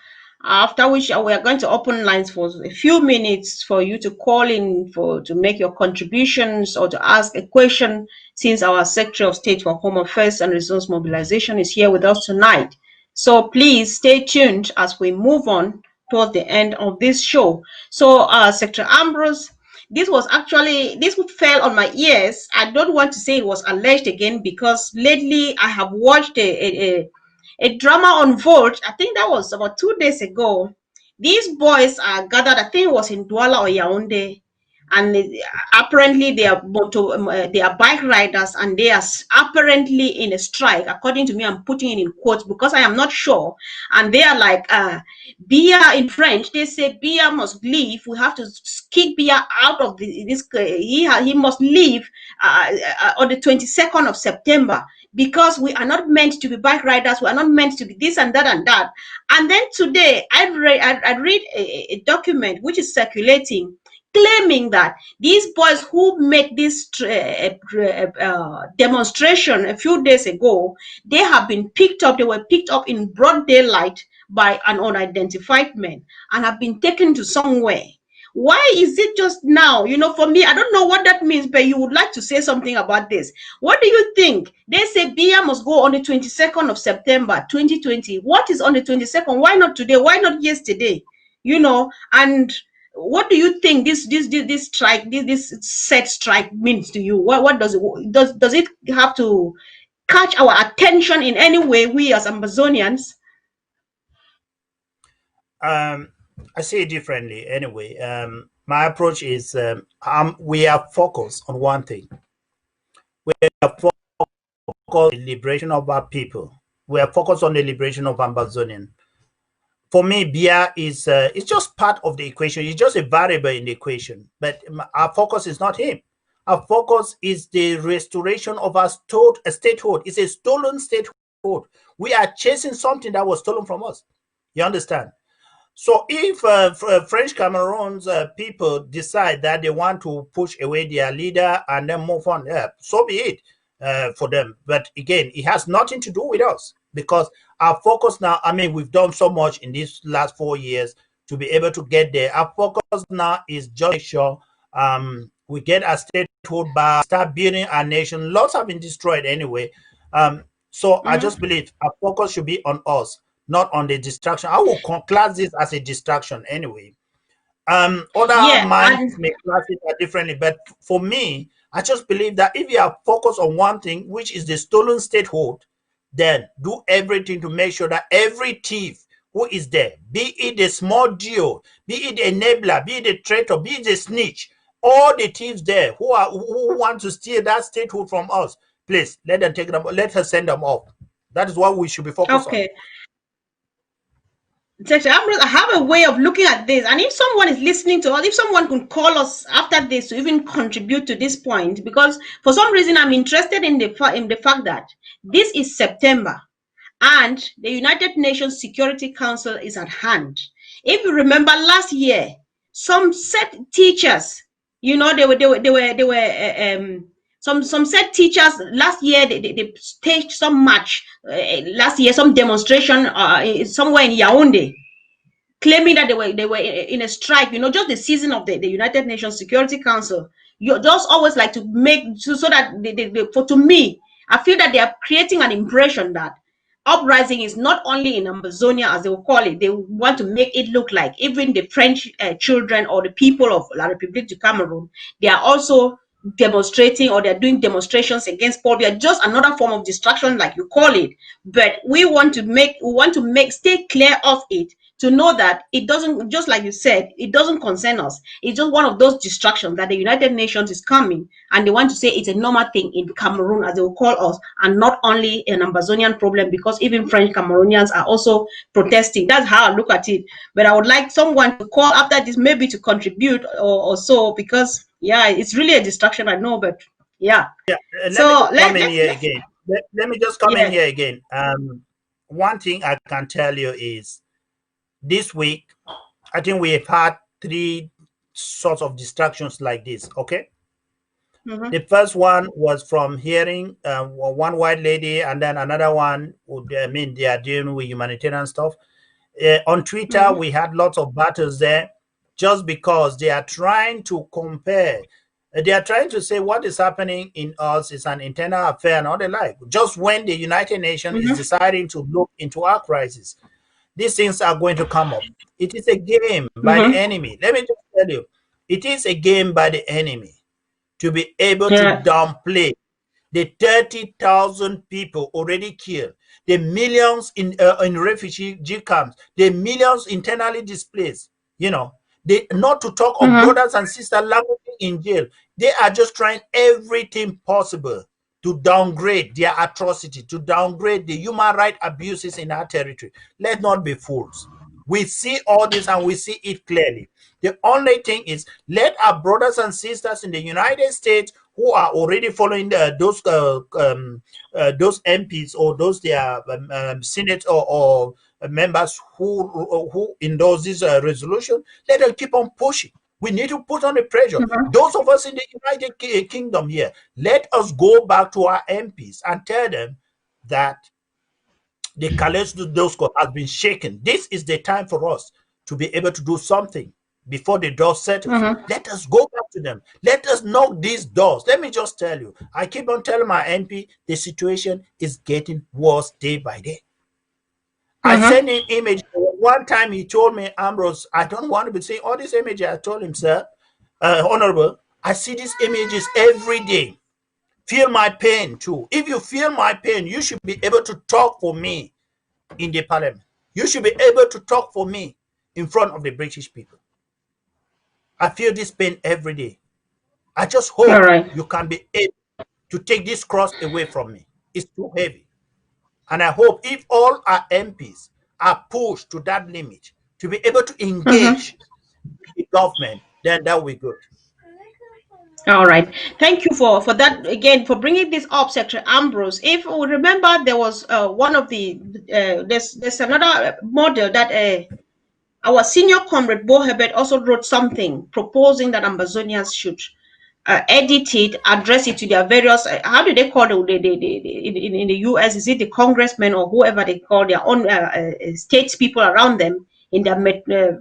after which we are going to open lines for a few minutes for you to call in to make your contributions or to ask a question, since our Secretary of State for Home Affairs and Resource Mobilization is here with us tonight. So please stay tuned as we move on towards the end of this show. So, Secretary Ambrose, this fell on my ears. I don't want to say it was alleged again, because lately I have watched a drama unfold. I think that was about 2 days ago. These boys are gathered, I think it was in Douala or Yaoundé, and apparently they are bike riders, and they are apparently in a strike. According to me, I'm putting it in quotes because I am not sure. And they are like, Biya in French, they say Biya must leave. We have to kick Biya out of this. He must leave on the 22nd of September, because we are not meant to be bike riders. We are not meant to be this and that and that. And then today, I read a document which is circulating, claiming that these boys who made this demonstration a few days ago, they have been picked up. They were picked up in broad daylight by an unidentified man and have been taken to somewhere. Why is it just now? For me, I don't know what that means, but you would like to say something about this. What do you think? They say Biya must go on the 22nd of September 2020. What is on the 22nd? Why not today? Why not yesterday? And what do you think this strike, this set strike means to you? What does it have to catch our attention in any way, we as Amazonians? I see it differently anyway. My approach is we are focused on one thing. We are focused on the liberation of our people. We are focused on the liberation of Ambazonian. For me, Biya is it's just part of the equation. It's just a variable in the equation. But our focus is not him. Our focus is the restoration of our statehood. It's a stolen statehood. We are chasing something that was stolen from us. You understand? So if French Cameroon's people decide that they want to push away their leader and then move on, so be it for them. But again, it has nothing to do with us, because our focus now, I mean, we've done so much in these last 4 years to be able to get there. Our focus now is just make sure we get our statehood back, start building our nation. Lots have been destroyed anyway. So I just believe our focus should be on us, not on the distraction. I will class this as a distraction anyway. Other minds may class it differently, but for me, I just believe that if you are focused on one thing, which is the stolen statehood, then do everything to make sure that every thief who is there, be it a small deal, be it a enabler, be it a traitor, be it a snitch, all the thieves there who want to steal that statehood from us, please let them take them, let us send them off. That is what we should be focused on. Okay. I have a way of looking at this, and if someone is listening to us, if someone can call us after this to even contribute to this point, because for some reason I'm interested in the fact that this is September, and the United Nations Security Council is at hand. If you remember last year, some set teachers, you know, some set teachers last year, they staged some march last year, some demonstration somewhere in Yaoundé, claiming that they were in a strike. You know, just the season of the United Nations Security Council. You just always like to make so that for to me, I feel that they are creating an impression that uprising is not only in Amazonia, as they will call it. They want to make it look like even the French children or the people of La République du Cameroon, they are also demonstrating, or they're doing demonstrations against Paul. Biya, just another form of distraction, like you call it. But we want to make stay clear of it, to know that it doesn't, just like you said, it doesn't concern us. It's just one of those distractions that the United Nations is coming, and they want to say it's a normal thing in Cameroon, as they will call us, and not only an Amazonian problem, because even French Cameroonians are also protesting. That's how I look at it. But I would like someone to call after this, maybe to contribute or so, because yeah, it's really a distraction, I know, but yeah. Yeah, So let me come in here again. Let me just come in yeah. here again. One thing I can tell you is this week, I think we have had 3 sorts of distractions like this. Okay. Mhm. The first one was from hearing one white lady, and then another one would, I mean, they are dealing with humanitarian stuff. On Twitter, Mhm. we had lots of battles there, just because they are trying to compare. They are trying to say what is happening in us is an internal affair and all the like. Just when the United Nations is Mhm. deciding to look into our crisis, these things are going to come up. It is a game by the Mhm. enemy. Let me just tell you, it is a game by the enemy to be able to Yeah. downplay the 30,000 people already killed, the millions in refugee camps, the millions internally displaced. You know, they, not to talk of Mhm. brothers and sisters languishing in jail. They are just trying everything possible to downgrade their atrocity, to downgrade the human rights abuses in our territory. Let's not be fools. We see all this and we see it clearly. The only thing is, let our brothers and sisters in the United States who are already following those MPs or those their Senate or members who endorse this resolution, let them keep on pushing. We need to put on the pressure. Mhm. Those of us in the United Kingdom here, let us go back to our MPs and tell them that the kaleidoscope has been shaken. This is the time for us to be able to do something before the dust settles. Mhm. Let us go back to them. Let us knock these doors. Let me just tell you, I keep on telling my MP the situation is getting worse day by day. I Mhm. sent him image. One time he told me, Ambrose, I don't want to be seeing all these images. I told him, sir, Honorable, I see these images every day. Feel my pain too. If you feel my pain, you should be able to talk for me in the parliament. You should be able to talk for me in front of the British people. I feel this pain every day. I just All hope right. you can be able to take this cross away from me. It's too heavy. And I hope if all our MPs are pushed to that limit to be able to Mhm. engage the government, then that will be good. All right. Thank you for that again, for bringing this up, Secretary Ambrose. If we remember, there was one of the there's another model that our senior comrade Bo Herbert also wrote something proposing that Ambazonians should edit it, address it to their various, how do they call it, in the US? Is it the congressmen or whoever they call their own states people around them in their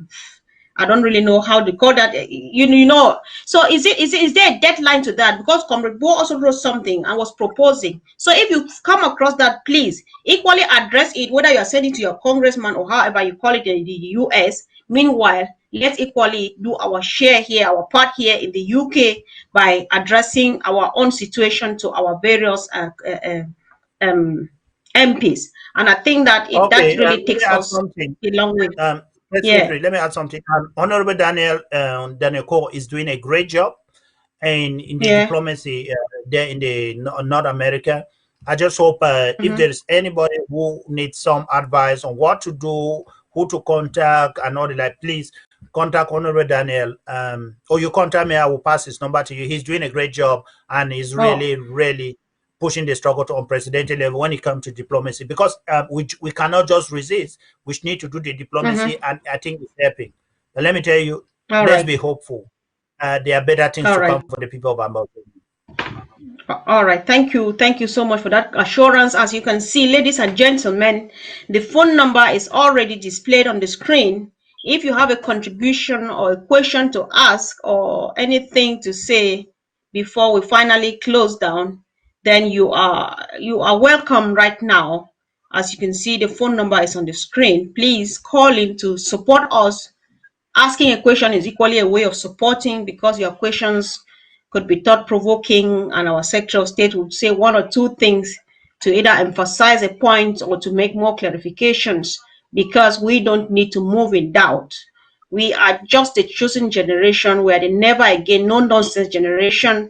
I don't really know how to call that. You know. So is there a deadline to that? Because Comrade Bo also wrote something and was proposing. So if you come across that, please equally address it, whether you are sending to your congressman or however you call it in the US. Meanwhile, let's equally do our share here, our part here in the UK, by addressing our own situation to our various um, MPs. And I think that that Okay, really let me takes add us something. a long way. Yeah. Secretary, let me add something. Honorable Daniel Cole is doing a great job in the Yeah. diplomacy there in the North America. I just hope if Mhm. there is anybody who needs some advice on what to do who to contact and all the like, please contact Honorable Daniel. Or you contact me, I will pass his number to you. He's doing a great job and he's really, really pushing the struggle to unprecedented level when it comes to diplomacy, because we cannot just resist. We need to do the diplomacy, and I think it's helping. But let me tell you, let's be hopeful. There are better things to come for the people of Ambazonian. All right, thank you so much for that assurance. As you can see, ladies and gentlemen, the phone number is already displayed on the screen. If you have a contribution or a question to ask or anything to say before we finally close down, then you are welcome right now. As you can see, the phone number is on the screen. Please call in to support us. Asking a question is equally a way of supporting, because your questions could be thought-provoking, and our Secretary of State would say one or two things to either emphasize a point or to make more clarifications, because we don't need to move in doubt. We are just a chosen generation. We are the never again, no nonsense generation,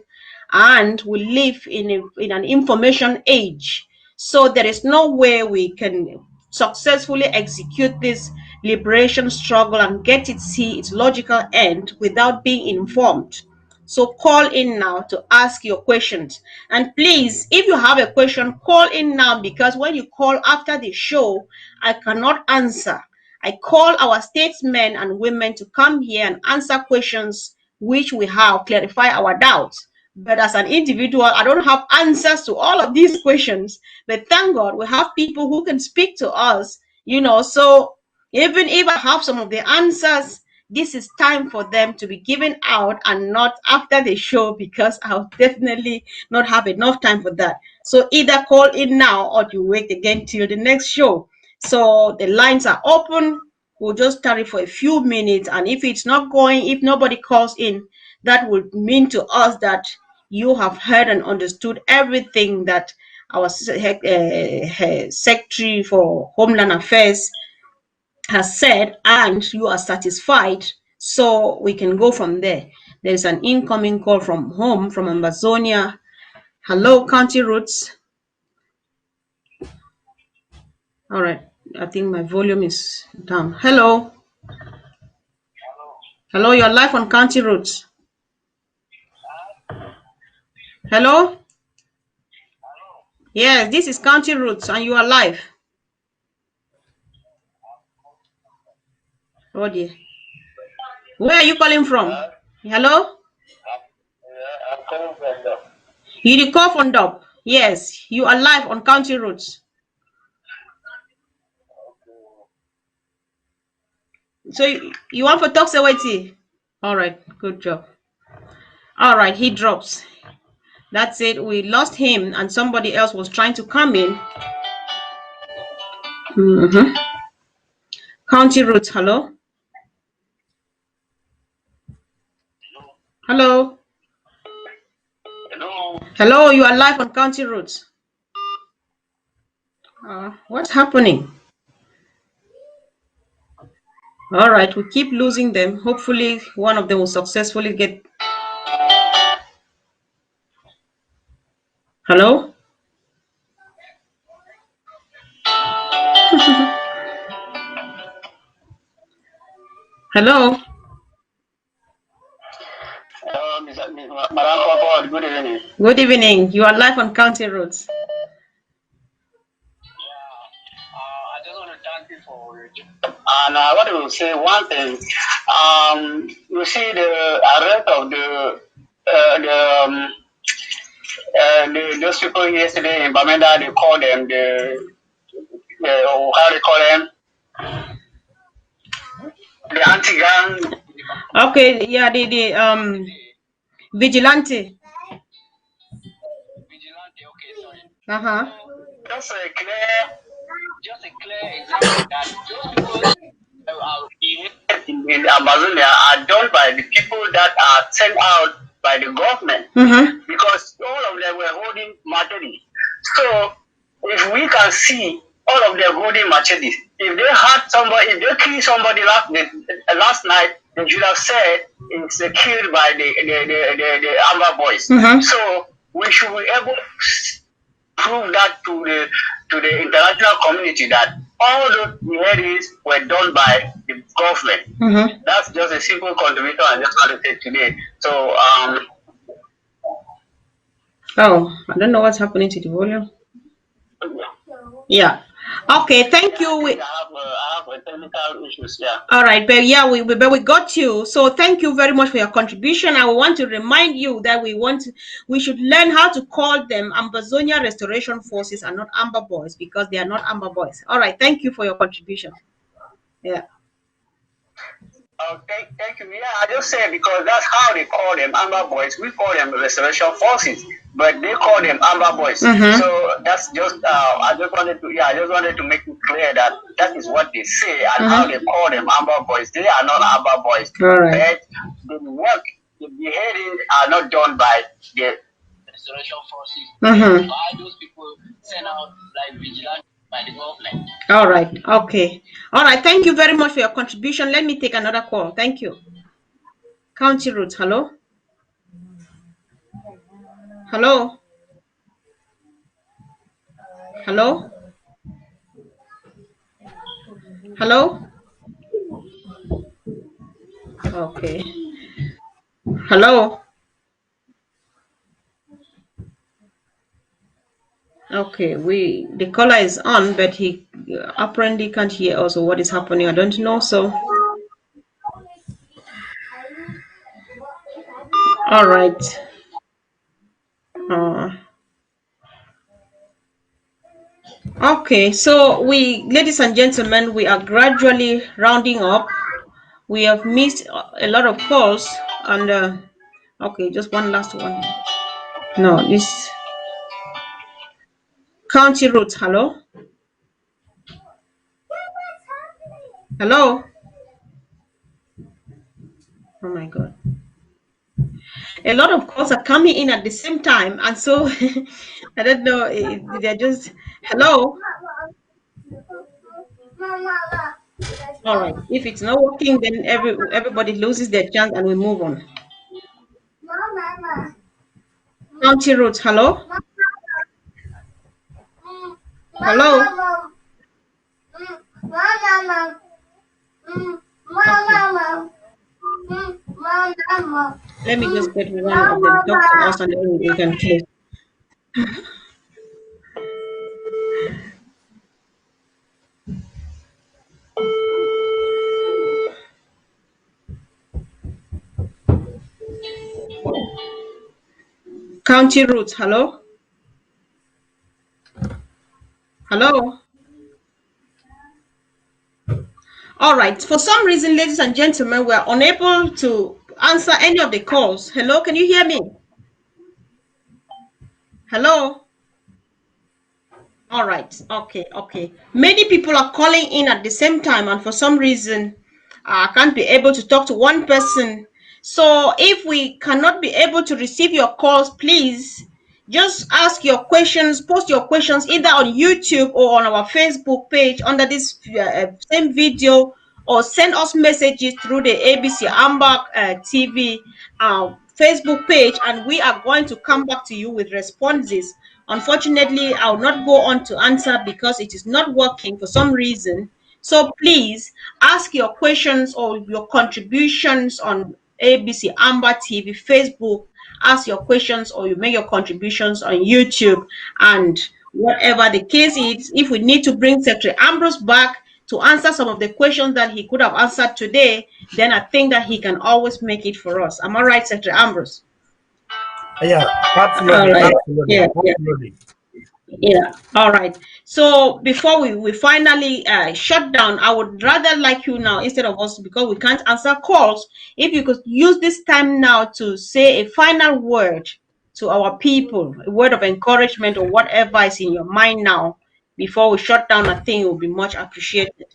and we live in an information age. So there is no way we can successfully execute this liberation struggle and get it see its logical end without being informed. So call in now to ask your questions. And please, if you have a question, call in now, because when you call after the show, I cannot answer. I call our statesmen and women to come here and answer questions which we have, clarify our doubts. But as an individual, I don't have answers to all of these questions. But thank God we have people who can speak to us, so even if I have some of the answers, this is time for them to be given out and not after the show, because I'll definitely not have enough time for that. So either call in now or you wait again till the next show. So the lines are open. We'll just tarry for a few minutes. And if it's not going, if nobody calls in, that would mean to us that you have heard and understood everything that our Secretary for Homeland Affairs has said, and you are satisfied, so we can go from there. There's an incoming call from home, from Ambazonia. Hello, County Roots. All right, I think my volume is down. Hello. Hello, you're live on County Roots. Hello? Yes, this is County Roots and you are live. Oh dear. Where are you calling from? Hello? I'm calling from Dop. You call from Dop? Yes, you are live on County Roots. So you want for talk Seweti? All right, good job. All right, he drops. That's it. We lost him, and somebody else was trying to come in. County Roots, hello? Hello? Hello. Hello, you are live on County Roots. What's happening? All right, we keep losing them. Hopefully, one of them will successfully get. Hello? Hello? Madam Papa, good evening. Good evening. You are live on County Roots. I just want to thank you for your job. And I want to say one thing. You see the arrest of those people yesterday in Bamenda, they call them how they call them? The anti-gang. Okay, yeah, the vigilante. Vigilante, okay, sorry. Just a clear example that those people in Amazonia are done by the people that are sent out by the government, because all of them were holding machetes. So if we can see all of them holding machetes, if they had somebody, if they killed somebody last night, you should have said it's killed by the Amber boys. So we should be able to prove that to the international community that all those hearings were done by the government. That's just a simple contribution I just want to say today. So, oh, I don't know what's happening to the volume. Yeah. Okay, thank you. I have a technical issues. Yeah. All right, but yeah, we got you. So thank you very much for your contribution. I want to remind you that we should learn how to call them Ambazonia Restoration Forces and not Amber Boys, because they are not Amber Boys. All right, thank you for your contribution. Yeah. Thank you. Yeah, I just said because that's how they call them, Amber Boys. We call them Restoration Forces, but they call them Amber Boys. So that's just I just wanted to make it clear that that is what they say and how they call them Amber Boys. They are not Amber Boys. All right. But the work, the hearings are not done by the Restoration Forces. By those people sent out like vigilante by the government. All right. Okay. All right. Thank you very much for your contribution. Let me take another call. Thank you. County Roots. Hello. Hello. Hello. Hello. Okay. Hello. Okay, the caller is on, but he apparently can't hear also what is happening. I don't know. So, all right. Okay, so ladies and gentlemen, we are gradually rounding up. We have missed a lot of calls, and okay, just one last one. No, this County Roots. Hello. Hello. Oh my God. A lot of calls are coming in at the same time, and so I don't know. They're just hello. All right. If it's not working, then everybody loses their chance, and we move on. County Roots. Hello. Hello. Let me just get one of them talk to us, and then we can close. County Roots. Hello. Hello. All right. For some reason, ladies and gentlemen, we are unable to answer any of the calls. Hello, can you hear me? Hello. All right. Okay. Many people are calling in at the same time, and for some reason, I can't be able to talk to one person. So if we cannot be able to receive your calls, please just ask your questions, post your questions either on YouTube or on our Facebook page under this same video, or send us messages through the ABC Amber TV Facebook page, and we are going to come back to you with responses. Unfortunately, I'll not go on to answer because it is not working for some reason. So please ask your questions or your contributions on ABC Amber TV Facebook. Ask your questions or you make your contributions on YouTube, and whatever the case is, if we need to bring Secretary Ambrose back to answer some of the questions that he could have answered today, then I think that he can always make it for us. Am I right, Secretary Ambrose? Yeah, absolutely. Right. Absolutely. Yeah, Absolutely. Yeah. All right. So before we finally shut down, I would rather like you now, instead of us, because we can't answer calls, if you could use this time now to say a final word to our people, a word of encouragement or whatever is in your mind now before we shut down, I think it will be much appreciated.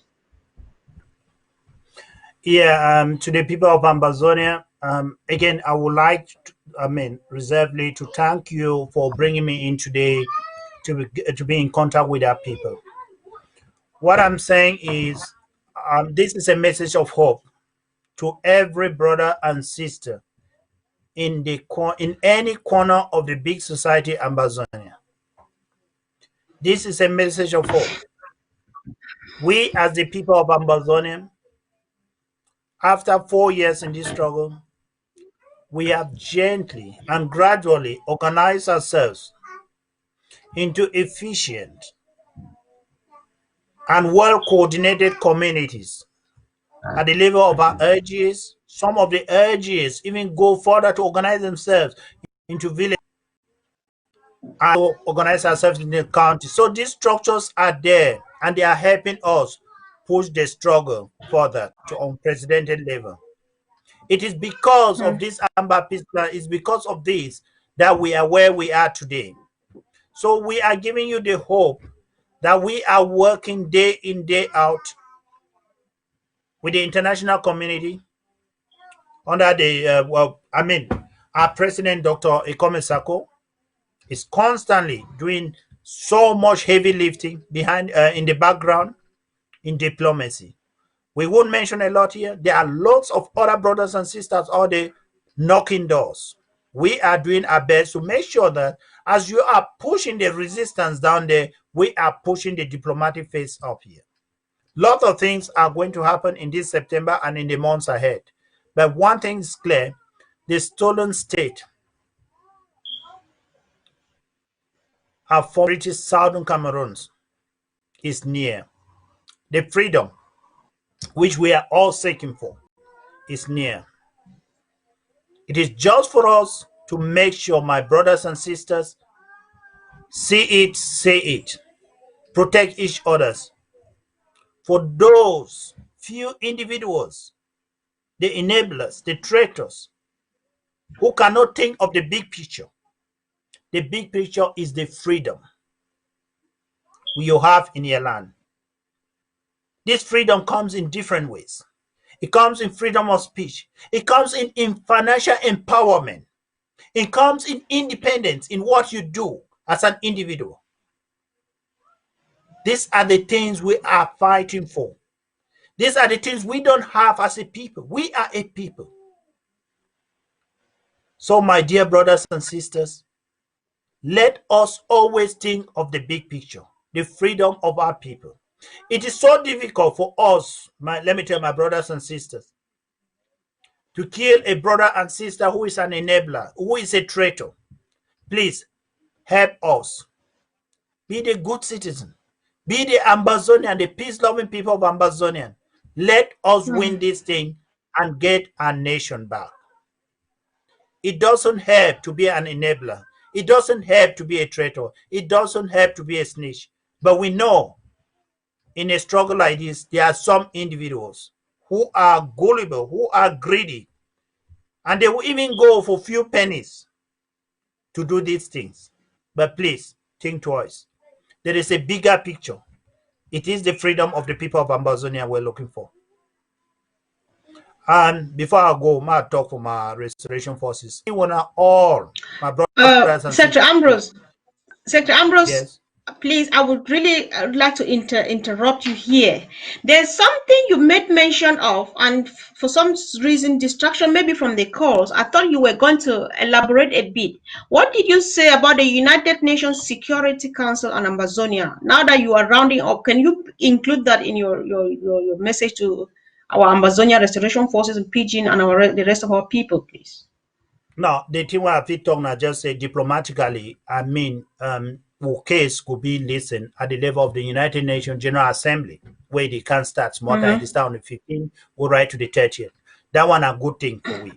Yeah, to the people of Ambazonia, again, I would like to, reservedly to thank you for bringing me in today to be in contact with our people. What I'm saying is, this is a message of hope to every brother and sister in any corner of the big society, Ambazonia. This is a message of hope. We, as the people of Ambazonia, after 4 years in this struggle, we have gently and gradually organized ourselves into efficient and well-coordinated communities at the level of our urges. Some of the urges even go further to organize themselves into villages and organize ourselves in the county. So these structures are there and they are helping us push the struggle further to unprecedented level. It is because of this Amber Peace Plan, it's because of this that we are where we are today. So we are giving you the hope that we are working day in, day out with the international community under the, our president, Dr. Ikome Sako, is constantly doing so much heavy lifting behind, in the background, in diplomacy. We won't mention a lot here. There are lots of other brothers and sisters out there knocking doors. We are doing our best to make sure that as you are pushing the resistance down there, we are pushing the diplomatic face up here. Lots of things are going to happen in this September and in the months ahead. But one thing is clear, the stolen state of British Southern Cameroons is near. The freedom which we are all seeking for is near. It is just for us to make sure, my brothers and sisters, see it, say it, protect each other's. For those few individuals, the enablers, the traitors, who cannot think of the big picture is the freedom you have in your land. This freedom comes in different ways. It comes in freedom of speech. It comes in financial empowerment. It comes in independence in what you do as an individual. These are the things we are fighting for. These are the things we don't have as a people. We are a people. So, my dear brothers and sisters, let us always think of the big picture, the freedom of our people. It is so difficult for us, let me tell my brothers and sisters, to kill a brother and sister who is an enabler, who is a traitor. Please help us. Be the good citizen. Be the Ambazonian, the peace-loving people of Ambazonian. Let us win this thing and get our nation back. It doesn't help to be an enabler. It doesn't help to be a traitor. It doesn't help to be a snitch. But we know in a struggle like this, there are some individuals who are gullible, who are greedy, and they will even go for few pennies to do these things. But please, think twice. There is a bigger picture. It is the freedom of the people of Ambazonia we're looking for. And before I go, I talk for my restoration forces. We want all my brothers and Secretary Ambrose. Secretary Ambrose, yes. Please, I would really like to interrupt you here. There's something you made mention of, and for some reason, distraction maybe from the calls. I thought you were going to elaborate a bit. What did you say about the United Nations Security Council on Ambazonia? Now that you are rounding up, can you include that in your message to our Ambazonia Restoration Forces in Pidgin and the rest of our people, please? No, the thing where I talk now just say diplomatically, I mean, case could be listened at the level of the United Nations General Assembly, where they can start more than this on the 15th, go right to the 30th. That one a good thing for we.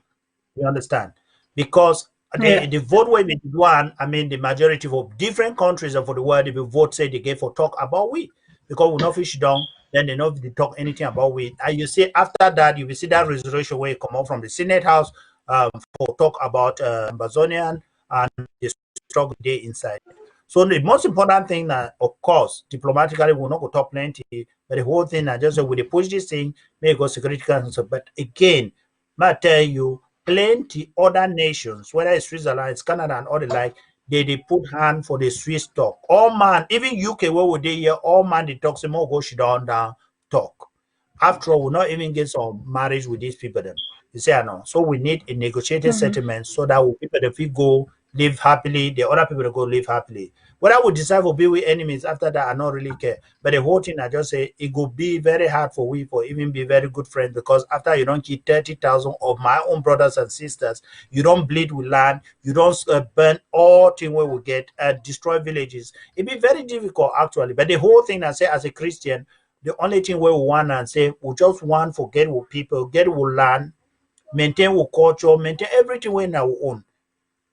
You understand? Because the vote where we did one, I mean, the majority of different countries of the world, the vote say they gave for talk about we. Because we not fish down, then they know they talk anything about we. And you see, after that, you will see that resolution where it come out from the Senate House for talk about Ambazonian and the struggle day inside. So the most important thing that, of course, diplomatically, we're not going to talk plenty, but the whole thing, I just say, we push this thing, may go Security Council. But again, I tell you, plenty other nations, whether it's Switzerland, it's Canada, and all the like, they put hand for the Swiss talk. All man, even UK, where we they here, all man, they talk, some more go shit down, talk. After all, we'll not even get some marriage with these people then. You say, I know. So we need a negotiated settlement so that people, if we go live happily, the other people go live happily. Whether we decide to be with enemies after that, I don't really care. But the whole thing, I just say it could be very hard for we for even be very good friends, because after you don't keep 30,000 of my own brothers and sisters, you don't bleed with land, you don't burn all things where we get, destroy villages. It'd be very difficult actually. But the whole thing, I say as a Christian, the only thing we want and say we just want to get with people, get with land, maintain with culture, maintain everything we our own.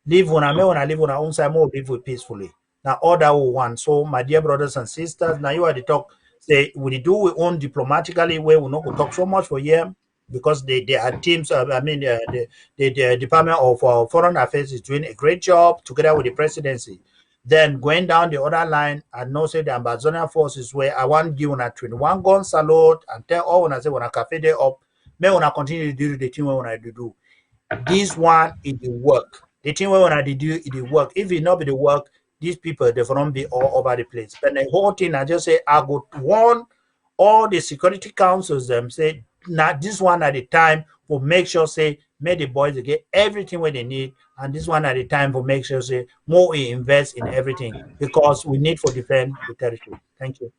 Live when I live on our own side, more live with peacefully. Now all that we want. So my dear brothers and sisters, now you are the talk. Say we do we own diplomatically where we not go talk so much for here, because they are teams. The Department of Foreign Affairs is doing a great job together with the presidency. Then going down the other line, I know say the Amazonian forces where I want give on a 21 gun salute and tell all when I say when I cafe they up, may when I continue to do the thing when I do. This one is the work. The thing when I do it the work. If it not be the work, these people they won't be all over the place. But the whole thing I just say I go warn all the security councils them say now this one at the time will make sure say make the boys get everything what they need, and this one at the time will make sure say more we invest in everything because we need for defend the territory. Thank you.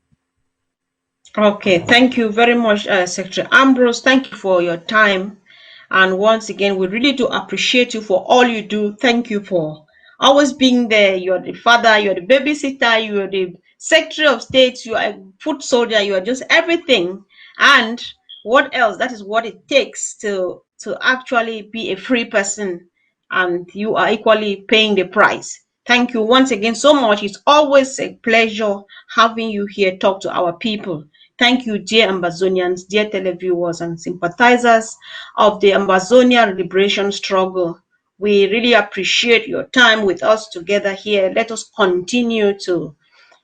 Okay, thank you very much, Secretary Ambrose. Thank you for your time. And once again, we really do appreciate you for all you do. Thank you for always being there. You're the father, you're the babysitter, you're the Secretary of State, you are a foot soldier, you are just everything. And what else? That is what it takes to actually be a free person. And you are equally paying the price. Thank you once again so much. It's always a pleasure having you here talk to our people. Thank you, dear Ambazonians, dear televiewers and sympathizers of the Ambazonia liberation struggle. We really appreciate your time with us together here. Let us continue to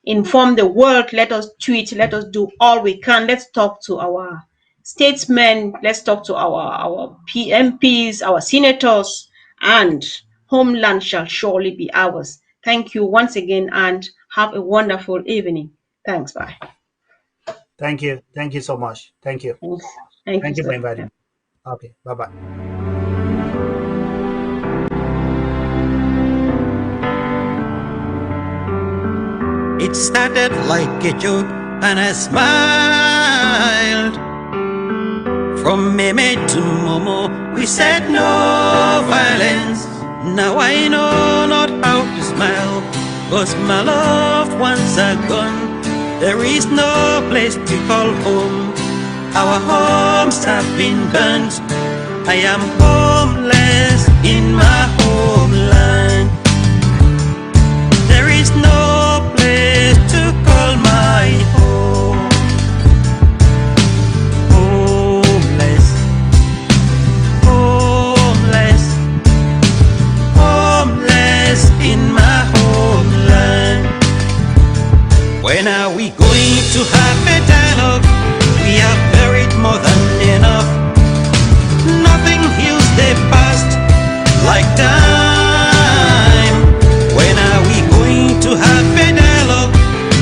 inform the world. Let us tweet. Let us do all we can. Let's talk to our statesmen. Let's talk to our PMPs, our senators, and homeland shall surely be ours. Thank you once again and have a wonderful evening. Thanks. Bye. Thank you. Thank you so much. Thank you. Thank you for inviting me. Okay. Bye-bye. It started like a joke and I smiled. From Meme to Momo, we said no violence. Now I know not how to smile, 'cause my loved ones are gone. There is no place to call home. Our homes have been burnt. I am homeless in my homeland. There is no place to call my home. Homeless, homeless, homeless in my homeland. When are we going to have a dialogue? We have buried more than enough. Nothing heals the past like time. When are we going to have a dialogue?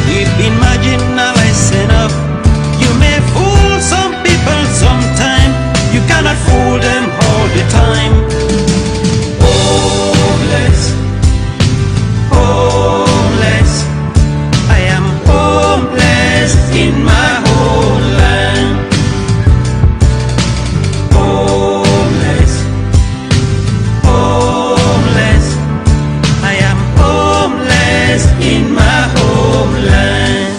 We've been marginalized enough. You may fool some people sometime. You cannot fool them all the time. Homeless, homeless. I am homeless in my homeland. Homeless, homeless. I am homeless in my homeland.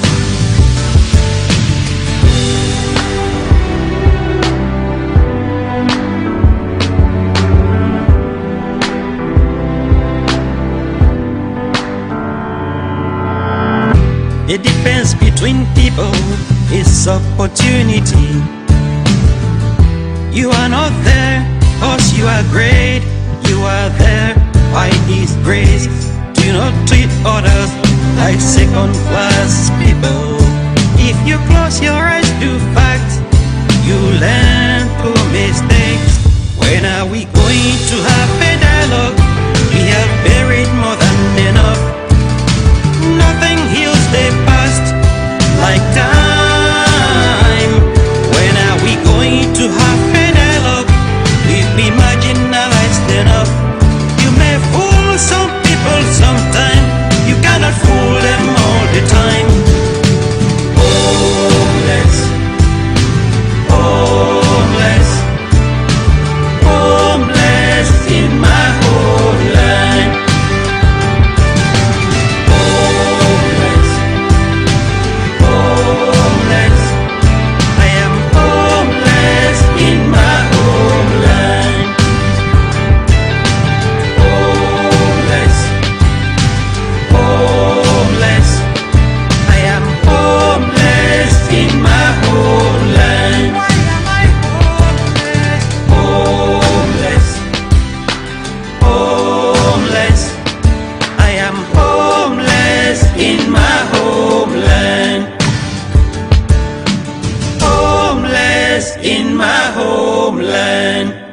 The difference between people is opportunity. You are not there, 'cause you are great. You are there by His grace. Do not treat others like second-class people. If you close your eyes to facts, you learn through mistakes. When are we going to have a dialogue? We have buried more than enough. Nothing heals the past like time. When are we going to have a dialogue? We've been marginalized enough. You may fool some people sometime. You cannot fool my homeland.